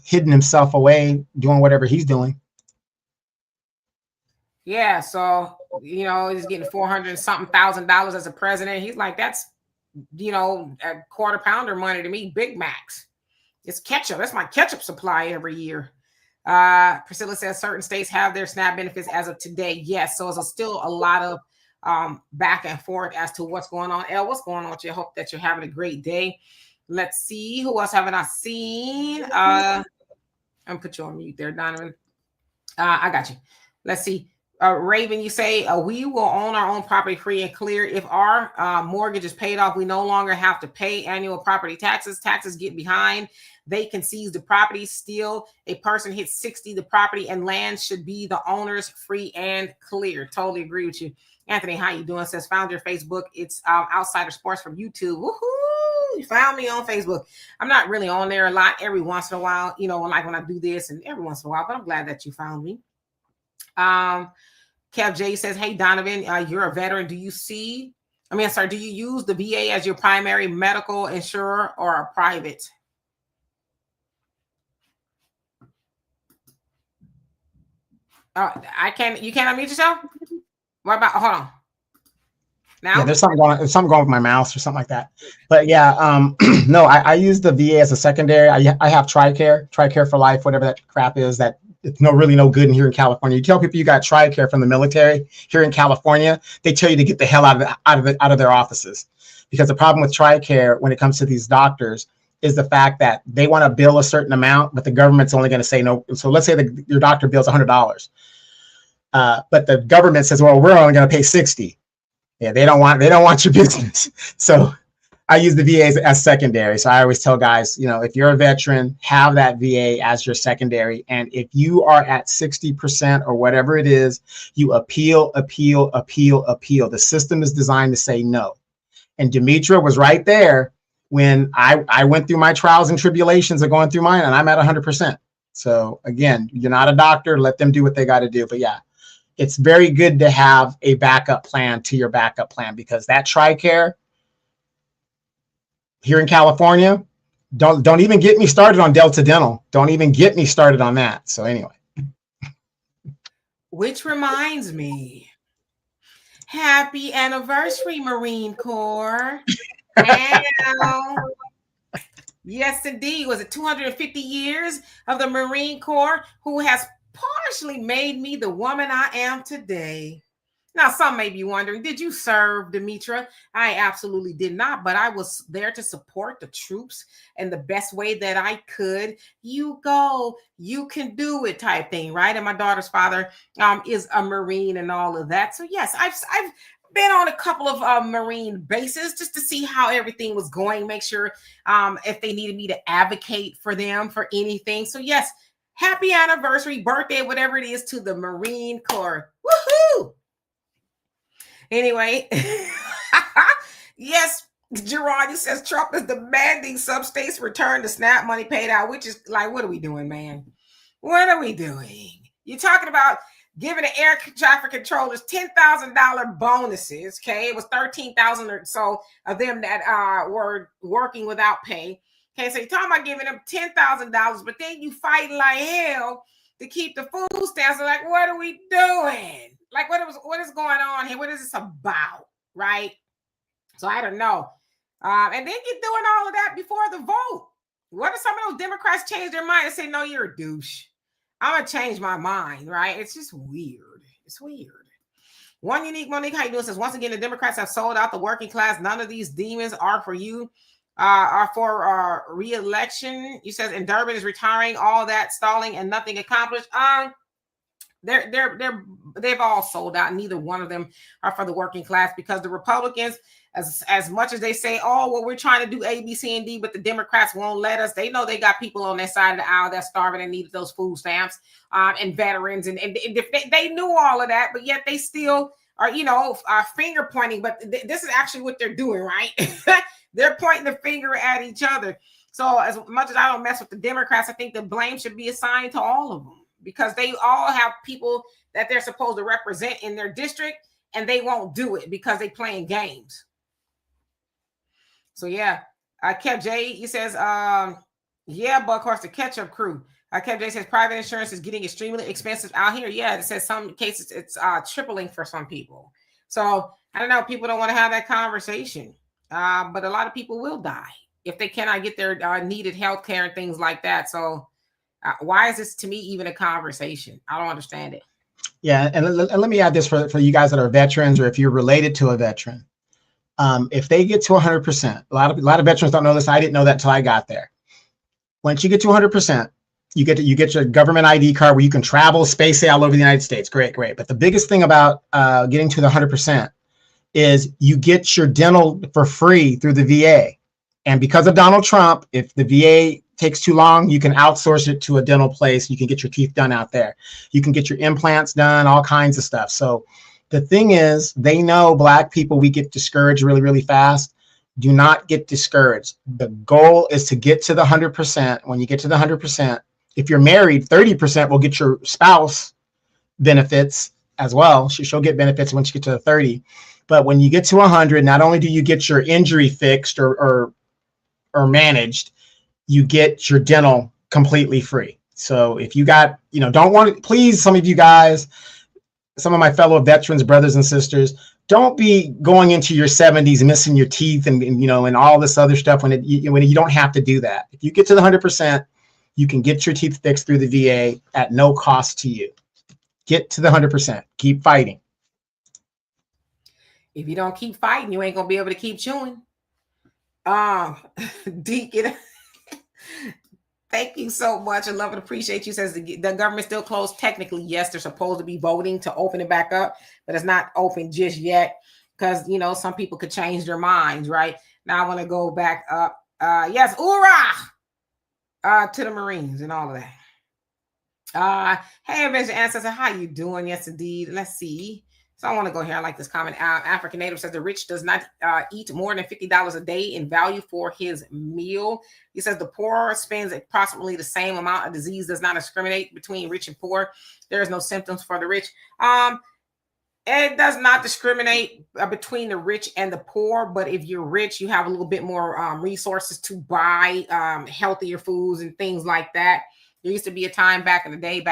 hidden himself away doing whatever he's doing. Yeah, so he's getting $400-something thousand as a president. He's like, that's a quarter pounder money to me, Big Macs. It's ketchup. That's my ketchup supply every year. Priscilla says certain states have their SNAP benefits as of today. Yes, so it's still a lot of back and forth as to what's going on. Elle, what's going on with you? I hope that you're having a great day. Let's see. Who else haven't I seen? I'm gonna put you on mute there, Donovan. I got you. Let's see. Raven, you say we will own our own property free and clear. If our mortgage is paid off, we no longer have to pay annual property taxes. Taxes get behind. They can seize the property. Still, a person hits 60, the property and land should be the owner's, free and clear. Totally agree with you. Anthony, how you doing? Says found your Facebook. It's Outsider Sports from YouTube. Woohoo! You found me on Facebook. I'm not really on there a lot. Every once in a while, like when I do this and every once in a while, but I'm glad that you found me. Kev J says, hey, Donovan, you're a veteran. Do you use the VA as your primary medical insurer or a private? You can't unmute yourself? What about, hold on. Now? Yeah, there's something going with my mouse or something like that. But yeah, no, I use the VA as a secondary. I have TRICARE for life, whatever that crap is that it's really no good in here in California. You tell people you got TRICARE from the military here in California, they tell you to get the hell out of their offices. Because the problem with TRICARE when it comes to these doctors is the fact that they want to bill a certain amount, but the government's only going to say no. So let's say your doctor bills $100. But the government says, well, we're only going to pay 60. Yeah, they don't want your business. So I use the VA as secondary. So I always tell guys, if you're a veteran, have that VA as your secondary. And if you are at 60% or whatever it is, you appeal. The system is designed to say no. And Demetra was right there when I went through my trials and tribulations of going through mine, and I'm at 100%. So again, you're not a doctor. Let them do what they got to do. But yeah, it's very good to have a backup plan to your backup plan, because that TRICARE here in California, don't even get me started on Delta Dental. Don't even get me started on that. So anyway. Which reminds me, happy anniversary, Marine Corps. Yes, indeed. Was it 250 years of the Marine Corps, who has partially made me the woman I am today. Now, some may be wondering, did you serve, Demetra? I absolutely did not, but I was there to support the troops in the best way that I could. You go, you can do it type thing, right? And my daughter's father is a Marine and all of that. So yes, I've been on a couple of Marine bases just to see how everything was going, make sure if they needed me to advocate for them for anything. So yes, happy anniversary, birthday, whatever it is, to the Marine Corps. Woohoo! Anyway, yes, Gerard, he says Trump is demanding some states return the SNAP money paid out, which is like, what are we doing, man? What are we doing? You're talking about giving the air traffic controllers $10,000 bonuses. Okay, it was 13,000 or so of them that were working without pay. Okay, so you're talking about giving them $10,000, but then you fighting like hell to keep the food stamps. So like, what are we doing? Like, what is going on here? What is this about? Right? So I don't know. And then you're doing all of that before the vote. What if some of those Democrats change their mind and say, no, you're a douche? I'm going to change my mind, right? It's just weird. It's weird. One Unique Monique, how you doing? Says, once again, the Democrats have sold out the working class. None of these demons are for you, are for re-election. You says, and Durbin is retiring, all that stalling and nothing accomplished. They've all sold out. Neither one of them are for the working class, because the Republicans, as much as they say, oh, well, we're trying to do A, B, C, and D, but the Democrats won't let us. They know they got people on their side of the aisle that's starving and needed those food stamps, and veterans, and they knew all of that, but yet they still are, finger pointing. But this is actually what they're doing, right? They're pointing the finger at each other. So as much as I don't mess with the Democrats, I think the blame should be assigned to all of them, because they all have people that they're supposed to represent in their district, and they won't do it because they playing games. So yeah, Kev J, he says, yeah, but of course the ketchup crew. Kev J says private insurance is getting extremely expensive out here. Yeah, it says some cases it's tripling for some people. So I don't know, people don't want to have that conversation, but a lot of people will die if they cannot get their needed health care and things like that. So why is this to me even a conversation? I don't understand it. Yeah, and let me add this for you guys that are veterans, or if you're related to a veteran. If they get to 100%, a lot of veterans don't know this. I didn't know that until I got there. Once you get to 100%, you get your government ID card where you can travel, space all over the United States. Great. But the biggest thing about getting to the 100% is you get your dental for free through the VA. And because of Donald Trump, if the VA takes too long, you can outsource it to a dental place. You can get your teeth done out there. You can get your implants done, all kinds of stuff. So the thing is, they know Black people, we get discouraged really, really fast. Do not get discouraged. The goal is to get to the 100%. When you get to the 100%, if you're married, 30% will get your spouse benefits as well. She'll get benefits once you get to the 30. But when you get to 100, not only do you get your injury fixed or managed, you get your dental completely free. So if you got, don't want it, please, some of you guys, some of my fellow veterans, brothers and sisters, don't be going into your 70s missing your teeth and all this other stuff when you don't have to do that. If you get to the 100%, you can get your teeth fixed through the VA at no cost to you. Get to the 100%. Keep fighting. If you don't keep fighting, you ain't gonna be able to keep chewing. Deacon, thank you so much. I love and appreciate you. Says the government still closed. Technically, yes, they're supposed to be voting to open it back up, but it's not open just yet because some people could change their minds. Right now, I want to go back up. Yes, hoorah to the Marines and all of that. Hey, Avenger Ancestor, how you doing? Yes, indeed. Let's see. So I want to go here. I like this comment. African Native says the rich does not eat more than $50 a day in value for his meal. He says the poor spends approximately the same amount. Of disease does not discriminate between rich and poor. There is no symptoms for the rich. It does not discriminate between the rich and the poor. But if you're rich, you have a little bit more resources to buy healthier foods and things like that. There used to be a time back in the day,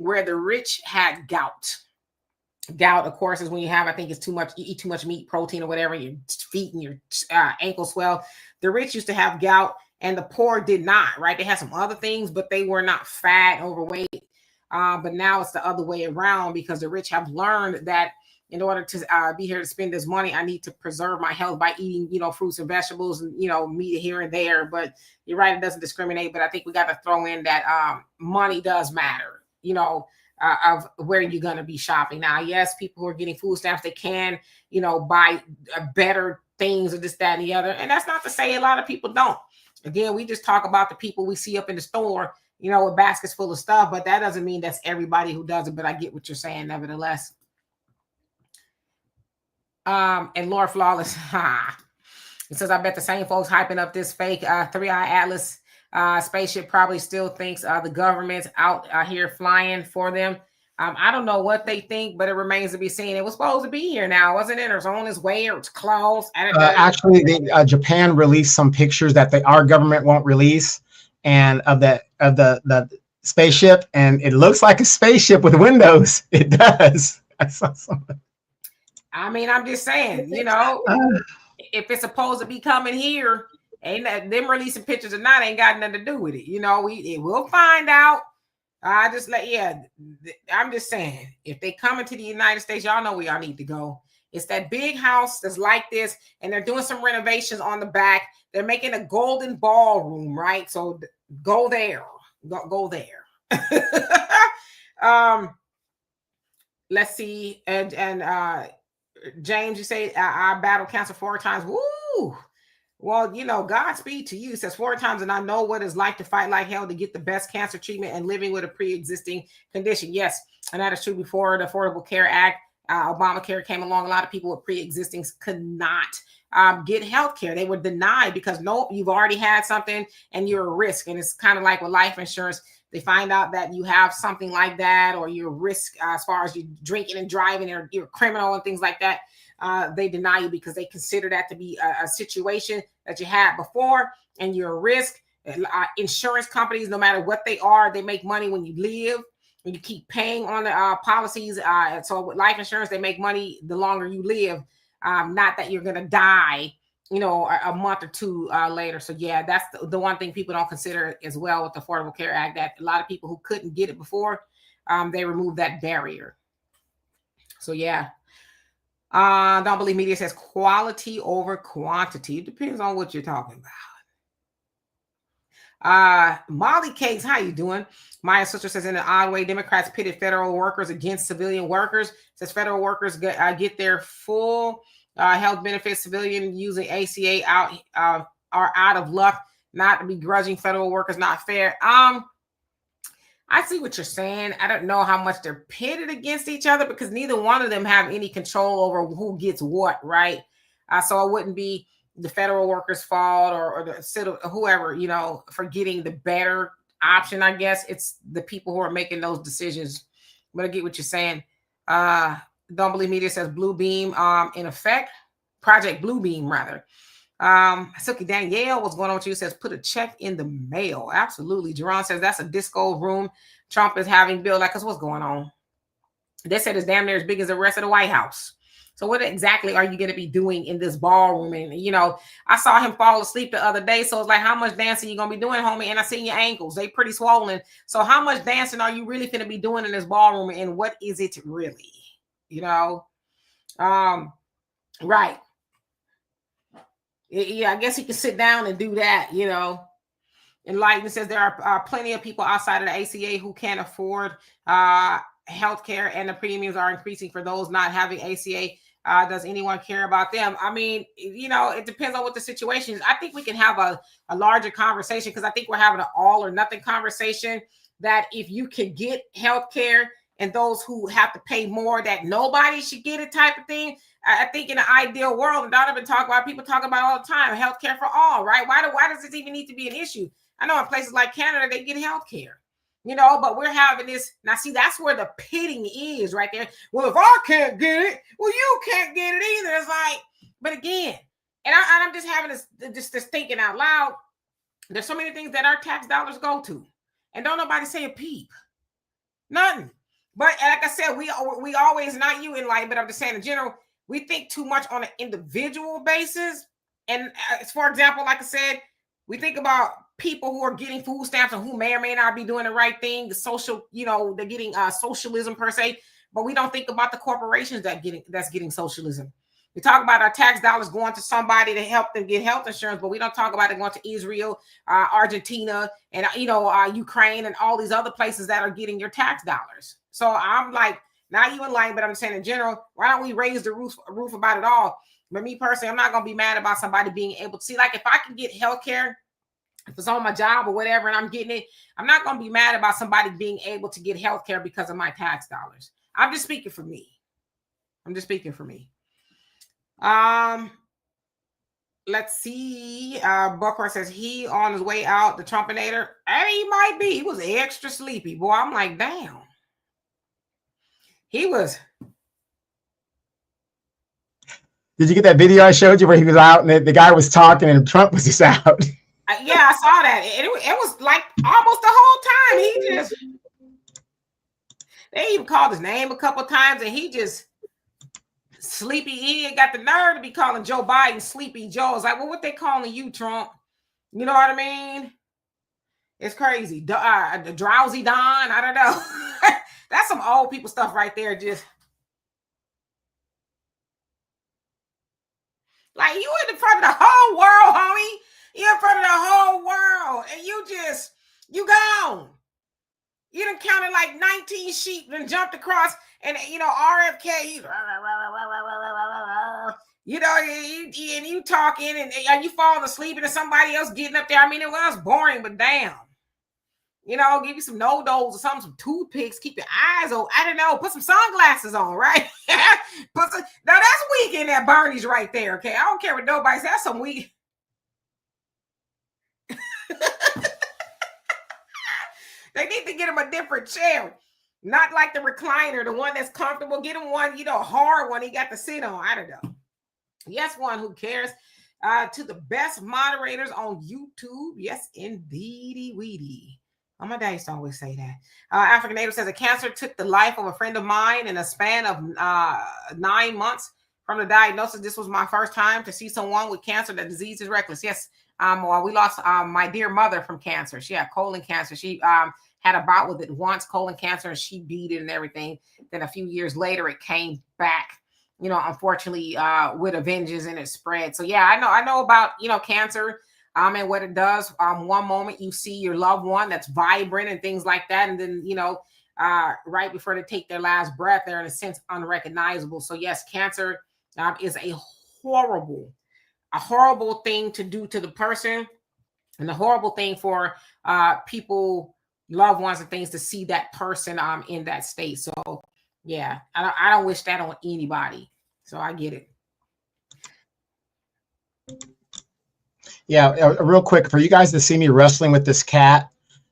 where the rich had gout. Gout, of course, is when you have, I think it's you eat too much meat, protein, or whatever, your feet and your ankles swell. The rich used to have gout and the poor did not, right? They had some other things, but they were not fat, overweight. But now it's the other way around because the rich have learned that in order to be here to spend this money, I need to preserve my health by eating, fruits and vegetables and, meat here and there. But you're right, it doesn't discriminate. But I think we got to throw in that money does matter. Of where you're going to be shopping. Now, yes, people who are getting food stamps, they can, buy better things or this, that, and the other. And that's not to say a lot of people don't. Again, we just talk about the people we see up in the store, with baskets full of stuff, but that doesn't mean that's everybody who does it. But I get what you're saying, nevertheless. And Lord Flawless, it says, I bet the same folks hyping up this fake 3-eye Atlas Spaceship probably still thinks the government's out here flying for them. I don't know what they think, but it remains to be seen. It was supposed to be here now, wasn't it? Or it's on its way, or it's closed. Actually, Japan released some pictures that our government won't release, and of the spaceship, and it looks like a spaceship with windows. It does. I saw something. I mean, I'm just saying, you know, if it's supposed to be coming here, ain't that them releasing pictures or not ain't got nothing to do with it. You know, we'll find out. I'm just saying, if they come into the United States, y'all know where y'all need to go. It's that big house that's like this, and they're doing some renovations on the back. They're making a golden ballroom, right? So go there. Go there. Let's see. And James, you say I battled cancer 4 times. Woo! Well, you know, Godspeed to you. It says 4 times, and I know what it's like to fight like hell to get the best cancer treatment and living with a pre-existing condition. Yes, and that is true. Before the Affordable Care Act, Obamacare came along, a lot of people with pre-existing could not get health care. They were denied because you've already had something and you're a risk. And it's kind of like with life insurance. They find out that you have something like that, or you're a risk as far as you drinking and driving, or you're a criminal and things like that. They deny you because they consider that to be a situation that you had before, and you're a risk. Insurance companies, no matter what they are, they make money when you live, and you keep paying on the policies. So with life insurance, they make money the longer you live, not that you're going to die, you know, a month or 2 later. So yeah, that's the one thing people don't consider as well with the Affordable Care Act, that a lot of people who couldn't get it before, they removed that barrier. So yeah. Don't Believe Media says quality over quantity. It depends on what you're talking about. Molly Cakes, how you doing? Maya sister says, in an odd way, Democrats pitted federal workers against civilian workers. Says federal workers get their full health benefits. Civilian using ACA are out of luck. Not begrudging federal workers, not fair. I see what you're saying. I don't know how much they're pitted against each other because neither one of them have any control over who gets what, right? So it wouldn't be the federal workers' fault or the whoever, you know, for getting the better option. I guess it's the people who are making those decisions. But I get what you're saying. Don't Believe Media says Blue Beam in effect. Project Blue Beam, rather. Silky Danielle, what's going on with you? Says put a check in the mail. Absolutely. Jerron says that's a disco room Trump is having built. Like, cause what's going on? They said it's damn near as big as the rest of the White House. So what exactly are you going to be doing in this ballroom? And you know, I saw him fall asleep the other day. So it's like, how much dancing you gonna be doing, homie? And I seen your ankles; they pretty swollen. So how much dancing are you really going to be doing in this ballroom? And what is it really? You know, right. Yeah, I guess he can sit down and do that, you know. Enlightenment says there are plenty of people outside of the ACA who can't afford health care, and the premiums are increasing for those not having ACA. Does anyone care about them? I mean, you know, it depends on what the situation is. I think we can have a larger conversation, because I think we're having an all or nothing conversation, that if you can get health care and those who have to pay more, that nobody should get it type of thing. I think in an ideal world, and Donovan people talk about all the time, healthcare for all, right? Why does this even need to be an issue? I know in places like Canada, they get healthcare, you know, but we're having this. Now, see, that's where the pitting is right there. Well, if I can't get it, well, you can't get it either. It's like, but again, and I'm just having this thinking out loud. There's so many things that our tax dollars go to, and don't nobody say a peep. Nothing. But like I said, we always, not you Enlightenment, but I'm just saying in general, we think too much on an individual basis. And for example, like I said, we think about people who are getting food stamps and who may or may not be doing the right thing, the social, you know, they're getting socialism per se, but we don't think about the corporations that's getting socialism. We talk about our tax dollars going to somebody to help them get health insurance, but we don't talk about it going to Israel, Argentina, and Ukraine, and all these other places that are getting your tax dollars. So I'm like, not you in line, but I'm saying in general, why don't we raise the roof about it all? But me personally, I'm not going to be mad about somebody being able to see, like, if I can get health care, if it's on my job or whatever, and I'm getting it, I'm not going to be mad about somebody being able to get health care because of my tax dollars. I'm just speaking for me. let's see. Buckhorn says he on his way out, the Trumpinator. Hey, he might be. He was extra sleepy, boy. I'm like, damn. He was. Did you get that video I showed you where he was out and the guy was talking and Trump was just out? Yeah, I saw that. It was like almost the whole time. He just. They even called his name a couple times, and he just sleepy. He ain't got the nerve to be calling Joe Biden Sleepy Joe. It's like, well, what they calling you, Trump? You know what I mean? It's crazy. The drowsy Don. I don't know. That's some old people stuff right there. Just like you in front of the whole world, homie. You in front of the whole world, and you gone. You done counted like 19 sheep and jumped across, and RFK, and you talking, and you falling asleep, and somebody else getting up there. I mean, it was boring, but damn. Give you some no-dos or something, some toothpicks, keep your eyes open. I don't know, put some sunglasses on, right? Now that's weekend at Bernie's right there, okay? I don't care what nobody says, that's some week. They need to get him a different chair. Not like the recliner, the one that's comfortable. Get him one, a hard one he got to sit on. I don't know. Yes, one who cares. To the best moderators on YouTube. Yes, indeedy weedy. Oh, my dad used to always say that. African Native says a cancer took the life of a friend of mine in a span of 9 months from the diagnosis. This was my first time to see someone with cancer. The disease is reckless. Yes, we lost my dear mother from cancer. She had colon cancer. She had a bout with it once, colon cancer, and she beat it and everything. Then a few years later, it came back, unfortunately, with a vengeance, and it spread. So yeah, I know about, cancer, and what it does. One moment you see your loved one that's vibrant and things like that. And then, right before they take their last breath, they're in a sense unrecognizable. So yes, cancer is a horrible thing to do to the person, and a horrible thing for people, loved ones and things, to see that person in that state. So yeah, I don't wish that on anybody. So I get it. Yeah, real quick, for you guys to see me wrestling with this cat,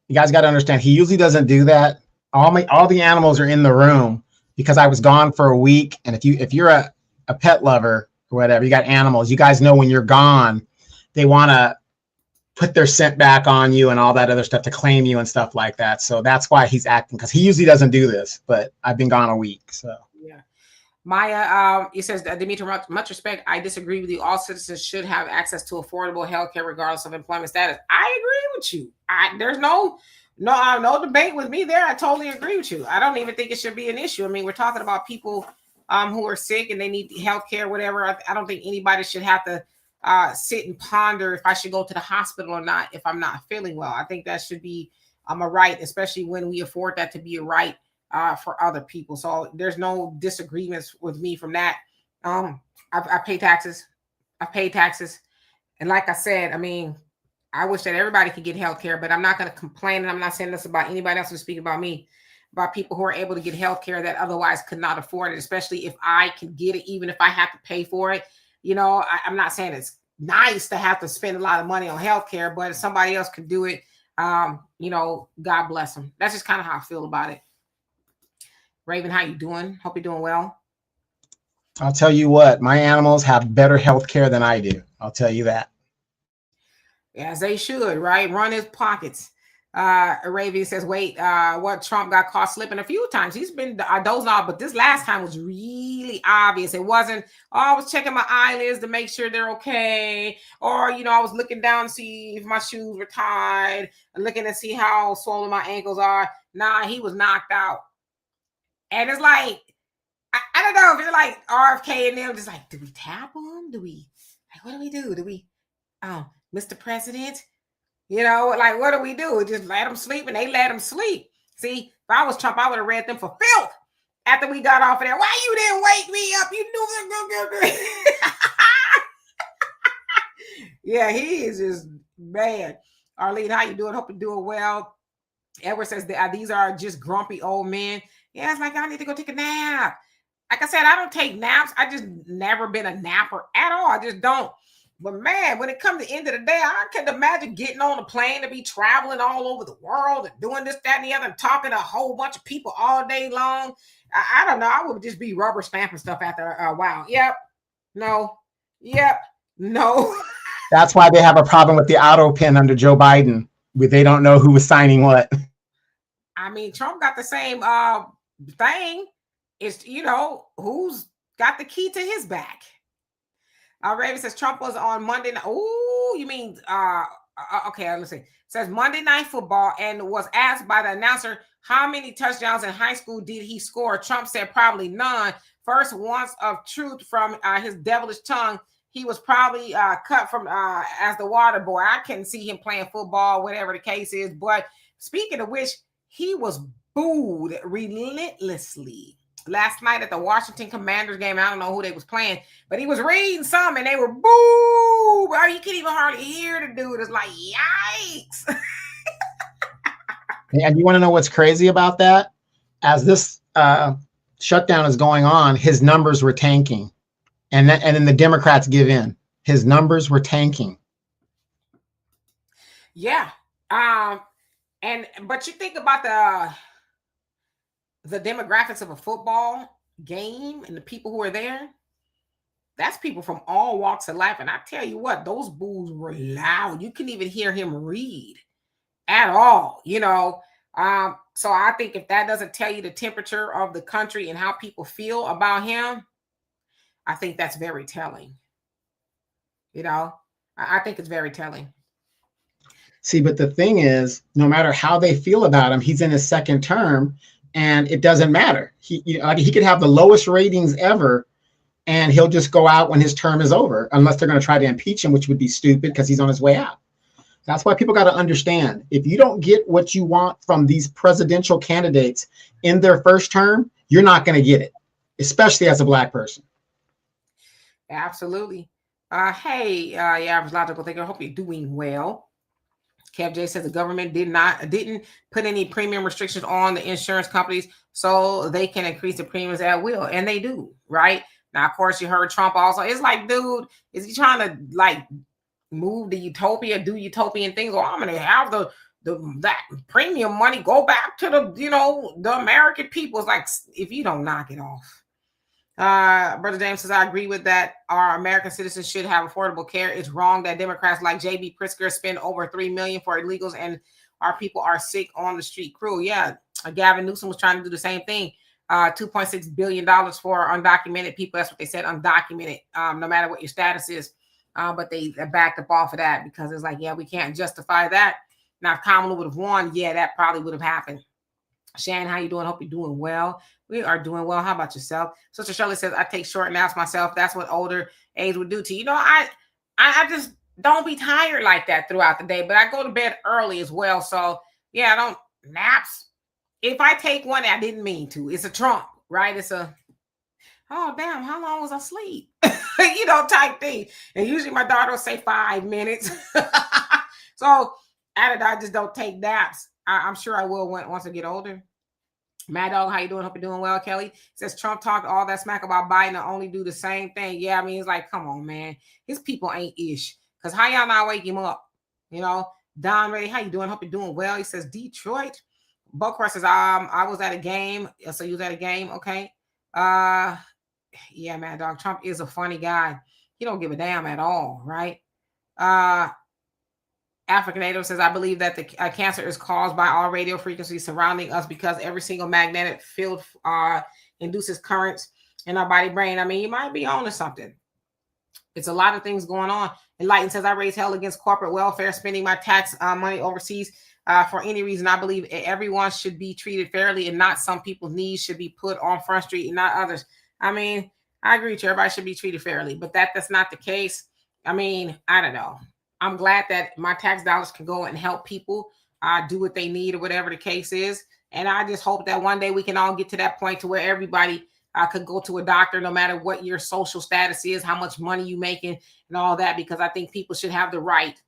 you guys got to understand, he usually doesn't do that. All the animals are in the room because I was gone for a week. And if you're a pet lover or whatever, you got animals, you guys know when you're gone, they want to put their scent back on you and all that other stuff to claim you and stuff like that. So that's why he's acting, because he usually doesn't do this, but I've been gone a week. So yeah. Maya, it says, Dimitri, much respect. I disagree with you. All citizens should have access to affordable health care regardless of employment status. I agree with you. There's no debate with me there. I totally agree with you. I don't even think it should be an issue. I mean, we're talking about people who are sick and they need health care, whatever. I don't think anybody should have to sit and ponder if I should go to the hospital or not if I'm not feeling well. I think that should be a right, especially when we afford that to be a right for other people. So there's no disagreements with me from that. I pay taxes. And like I said, I mean, I wish that everybody could get health care, but I'm not going to complain. And I'm not saying this about anybody else who's speaking about me, about people who are able to get health care that otherwise could not afford it, especially if I can get it, even if I have to pay for it. I'm not saying it's nice to have to spend a lot of money on healthcare, but if somebody else could do it, God bless them. That's just kind of how I feel about it. Raven, how you doing? Hope you're doing well. I'll tell you what, my animals have better healthcare than I do. I'll tell you that. As they should, right? Run his pockets. Raven says, wait, what, Trump got caught slipping a few times. He's been dozing off, but this last time was really obvious. It wasn't, I was checking my eyelids to make sure they're okay. Or, I was looking down to see if my shoes were tied, and looking to see how swollen my ankles are. Nah, he was knocked out. And it's like, I don't know if you're like RFK and them, just like, do we tap them? What do we do? Mr. President? What do we do? Just let them sleep, and they let them sleep. See, if I was Trump, I would have read them for filth after we got off of there. Why you didn't wake me up? You knew. Yeah, he is just bad. Arlene, how you doing? Hope you're doing well. Edward says these are just grumpy old men. Yeah, it's like I need to go take a nap. Like I said, I don't take naps. I just never been a napper at all. I just don't. But man, when it comes to the end of the day, I can't imagine getting on a plane to be traveling all over the world and doing this, that, and the other, and talking to a whole bunch of people all day long. I don't know. I would just be rubber stamping stuff after a while. Yep. No. Yep. No. That's why they have a problem with the auto pen under Joe Biden. They don't know who was signing what. I mean, Trump got the same thing. It's, who's got the key to his back. Raven says Trump was on Monday night. Oh, you mean okay, let's see. It says Monday Night Football and was asked by the announcer how many touchdowns in high school did he score. Trump said probably none. First once of truth from his devilish tongue. He was probably cut from as the water boy. I couldn't see him playing football, whatever the case is. But speaking of which, he was booed relentlessly last night at the Washington Commanders game. I don't know who they was playing, but he was reading some and they were boo. Bro, you can't even hardly hear the dude. It's like, yikes. And you want to know what's crazy about that? As this shutdown is going on, his numbers were tanking. And then the Democrats give in. His numbers were tanking. Yeah. But you think about the demographics of a football game and the people who are there. That's people from all walks of life. And I tell you what, those boos were loud. You couldn't even hear him read at all, So I think if that doesn't tell you the temperature of the country and how people feel about him, I think that's very telling. I think it's very telling. See, but the thing is, no matter how they feel about him, he's in his second term, and it doesn't matter. He could have the lowest ratings ever, and he'll just go out when his term is over, unless they're going to try to impeach him, which would be stupid because he's on his way out. That's why people got to understand, if you don't get what you want from these presidential candidates in their first term, you're not going to get it, especially as a Black person. Absolutely. Hey, average logical thinker, I hope you're doing well. Kev J says the government didn't put any premium restrictions on the insurance companies so they can increase the premiums at will. And they do, right? Now, of course, you heard Trump also. It's like, dude, is he trying to move the utopia, do utopian things? Or I'm going to have that premium money go back to the American people. It's like, if you don't knock it off. Brother James says, I agree with that. Our American citizens should have affordable care. It's wrong that Democrats like J.B. Pritzker spend over $3 million for illegals and our people are sick on the street. Cruel. Yeah. Gavin Newsom was trying to do the same thing. $2.6 billion for undocumented people. That's what they said, undocumented, no matter what your status is. But they backed up off of that because it's like, yeah, we can't justify that. Now, if Kamala would have won, yeah, that probably would have happened. Shannon, how you doing? Hope you're doing well. We are doing well. How about yourself? Sister Shirley says, I take short naps myself. That's what older age would do to you. I just don't be tired like that throughout the day, but I go to bed early as well. So yeah, I don't naps. If I take one, I didn't mean to. It's a Trump, right? It's a, oh, damn, how long was I asleep? Type thing. And usually my daughter will say 5 minutes. So I just don't take naps. I'm sure I will once I get older. Mad Dog, how you doing? Hope you're doing well. Kelly says Trump talked all that smack about Biden and only do the same thing. Yeah, I mean, it's like, come on, man. His people ain't ish. Because how y'all not wake him up? Don Ray, how you doing? Hope you're doing well. He says Detroit. Bokar says, I was at a game. So you was at a game? Okay. Yeah, Mad Dog. Trump is a funny guy. He don't give a damn at all, right? African Native says, I believe that the cancer is caused by all radio frequencies surrounding us because every single magnetic field induces currents in our body brain. I mean, you might be on to something. It's a lot of things going on. Enlightened says, I raise hell against corporate welfare, spending my tax money overseas for any reason. I believe everyone should be treated fairly and not some people's needs should be put on Front Street and not others. I mean, I agree with you. Everybody should be treated fairly, but that's not the case. I mean, I don't know. I'm glad that my tax dollars can go and help people do what they need or whatever the case is. And I just hope that one day we can all get to that point to where everybody could go to a doctor, no matter what your social status is, how much money you making and all that, because I think people should have the right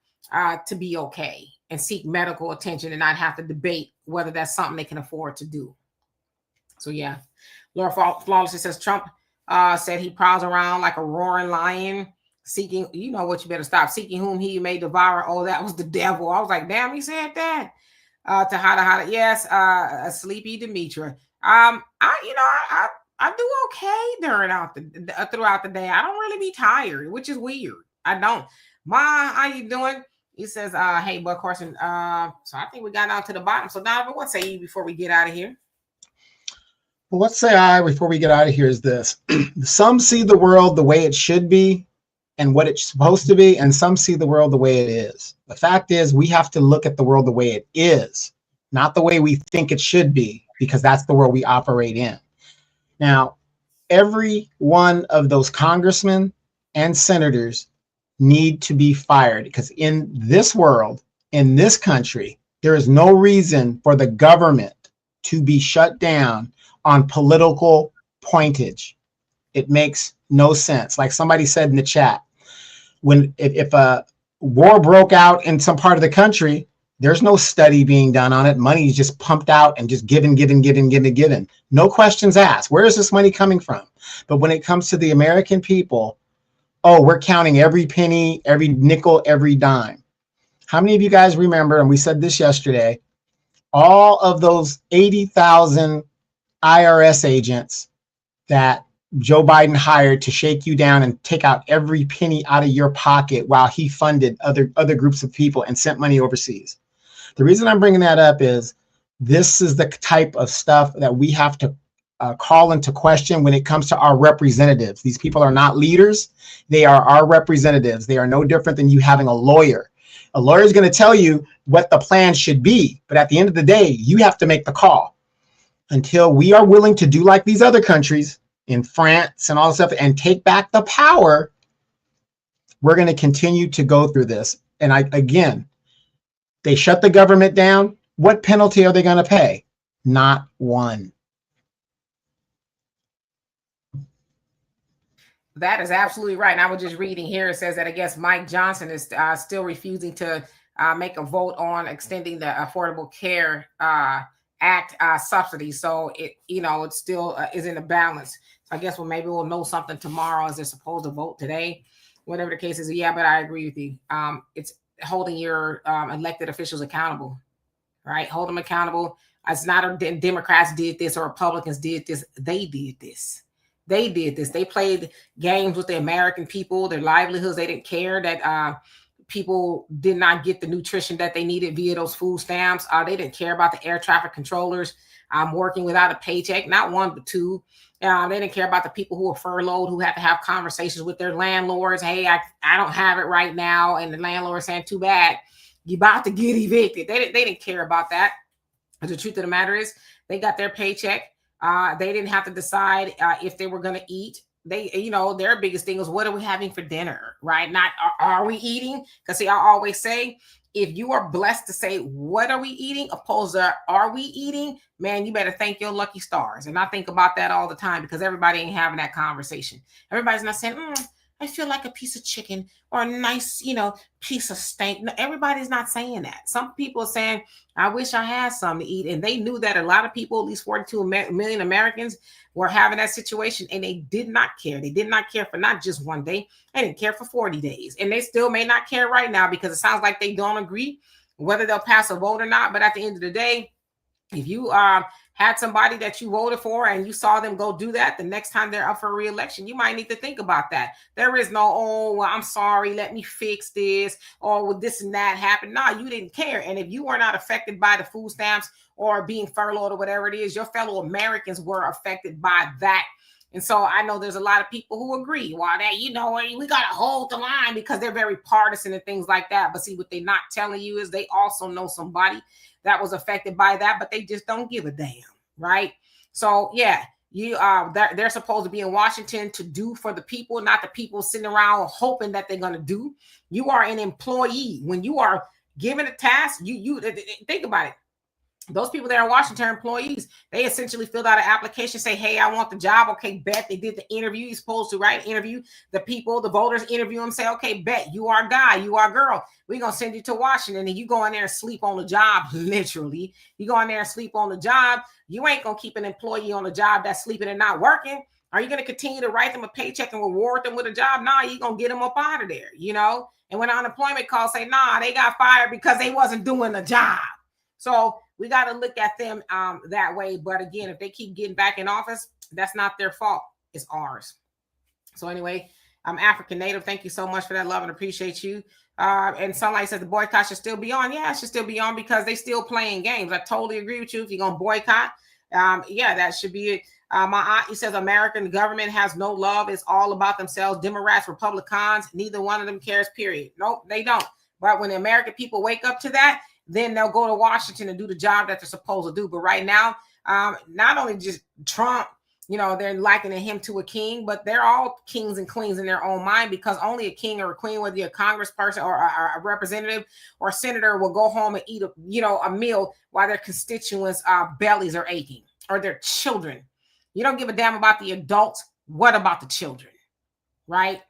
to be okay and seek medical attention and not have to debate whether that's something they can afford to do. So, yeah. Laura Flawlessly says Trump said he prowls around like a roaring lion. seeking, you know what, you better stop seeking whom he may devour. Oh, that was the devil. I was like, damn, he said that. To Hada. Yes, sleepy Demetra. I do okay throughout the day. I don't really be tired, which is weird. I don't. Ma, how you doing? He says, hey, Buck Horson. So I think we got down to the bottom. So Donovan, what say you before we get out of here? Well, let's say before we get out of here is this. Some see the world the way it should be and what it's supposed to be, and some see the world the way it is. The fact is, we have to look at the world the way it is, not the way we think it should be, because that's the world we operate in. Now, every one of those congressmen and senators need to be fired, because in this world, in this country, there is no reason for the government to be shut down on political pointage. It makes no sense. Like somebody said in the chat, if a war broke out in some part of the country, there's no study being done on it. Money is just pumped out and just given. No questions asked. Where is this money coming from? But when it comes to the American people, oh, we're counting every penny, every nickel, every dime. How many of you guys remember, and we said this yesterday, all of those 80,000 IRS agents that Joe Biden hired to shake you down and take out every penny out of your pocket while he funded other groups of people and sent money overseas? The reason I'm bringing that up is this is the type of stuff that we have to call into question when it comes to our representatives. These people are not leaders. They are our representatives. They are no different than you having a lawyer. A lawyer is going to tell you what the plan should be, but at the end of the day, you have to make the call. Until we are willing to do like these other countries in France and all this stuff and take back the power, we're going to continue to go through this. And again, they shut the government down. What penalty are they going to pay? Not one. That is absolutely right. And I was just reading here. It says that I guess Mike Johnson is still refusing to make a vote on extending the Affordable Care Act subsidy. So it still is in a balance. So I guess maybe we'll know something tomorrow as they're supposed to vote today. Whatever the case is. Yeah, but I agree with you. It's holding your elected officials accountable, right? Hold them accountable. It's not Democrats did this or Republicans did this. They did this. They played games with the American people, their livelihoods. They didn't care that people did not get the nutrition that they needed via those food stamps. They didn't care about the air traffic controllers working without a paycheck, not one, but two. They didn't care about the people who were furloughed, who had to have conversations with their landlords. Hey, I don't have it right now. And the landlord saying, too bad, you're about to get evicted. They didn't care about that. But the truth of the matter is they got their paycheck. They didn't have to decide if they were going to eat. Their biggest thing was, what are we having for dinner, right? Not, are we eating? Because see, I always say, if you are blessed to say, what are we eating, opposed to, are we eating? Man, you better thank your lucky stars. And I think about that all the time because everybody ain't having that conversation. Everybody's not saying, I feel like a piece of chicken or a nice, piece of steak. No, everybody's not saying that. Some people are saying, I wish I had something to eat. And they knew that a lot of people, at least 42 million Americans, were having that situation and they did not care. They did not care for not just one day. They didn't care for 40 days. And they still may not care right now because it sounds like they don't agree whether they'll pass a vote or not. But at the end of the day, if you had somebody that you voted for and you saw them go do that, the next time they're up for re-election, you might need to think about that. There is no, I'm sorry, let me fix this, or would this and that happen? No, you didn't care. And if you were not affected by the food stamps or being furloughed or whatever it is, your fellow Americans were affected by that. And so I know there's a lot of people who agree. Well, that, we got to hold the line because they're very partisan and things like that. But see, what they're not telling you is they also know somebody that was affected by that, but they just don't give a damn, right? So yeah, they're supposed to be in Washington to do for the people, not the people sitting around hoping that they're going to do. You are an employee. When you are given a task, you think about it. Those people that are Washington employees, they essentially filled out an application, say, hey, I want the job. Okay, bet. They did the interview. You're supposed to, right? Interview the people, the voters interview them, say, okay, bet. You are a guy. You are a girl. We're going to send you to Washington. And you go in there and sleep on the job, literally. You go in there and sleep on the job. You ain't going to keep an employee on the job that's sleeping and not working. Are you going to continue to write them a paycheck and reward them with a job? Nah, you're going to get them up out of there, you know? And when unemployment calls say, nah, they got fired because they wasn't doing the job. So we got to look at them that way. But again, if they keep getting back in office, that's not their fault. It's ours. So anyway, I'm African Native. Thank you so much for that love and appreciate you. And Sunlight says the boycott should still be on. Yeah, it should still be on because they still playing games. I totally agree with you. If you're going to boycott, yeah, that should be it. My aunt, he says American government has no love. It's all about themselves. Democrats, Republicans, neither one of them cares, period. Nope, they don't. But when the American people wake up to that, then they'll go to Washington and do the job that they're supposed to do. But right now, not only just Trump, you know, they're likening him to a king, but they're all kings and queens in their own mind, because only a king or a queen, whether you're a congressperson or a representative or a senator, will go home and eat a meal while their constituents' bellies are aching, or their children. You don't give a damn about the adults. What about the children? Right?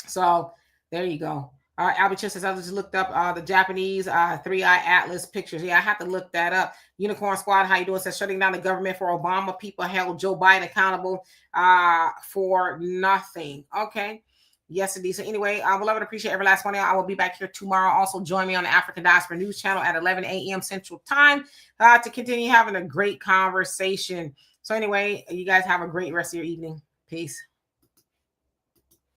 So there you go. Albert says, I just looked up the Japanese 3-eye atlas pictures. Yeah, I have to look that up. Unicorn Squad, how you doing? Says, shutting down the government for Obama. People held Joe Biden accountable for nothing. Okay. Yes, indeed. So anyway, I would love and appreciate every last one of y'all. I will be back here tomorrow. Also, join me on the African Diaspora News Channel at 11 a.m. Central Time to continue having a great conversation. So anyway, you guys have a great rest of your evening. Peace.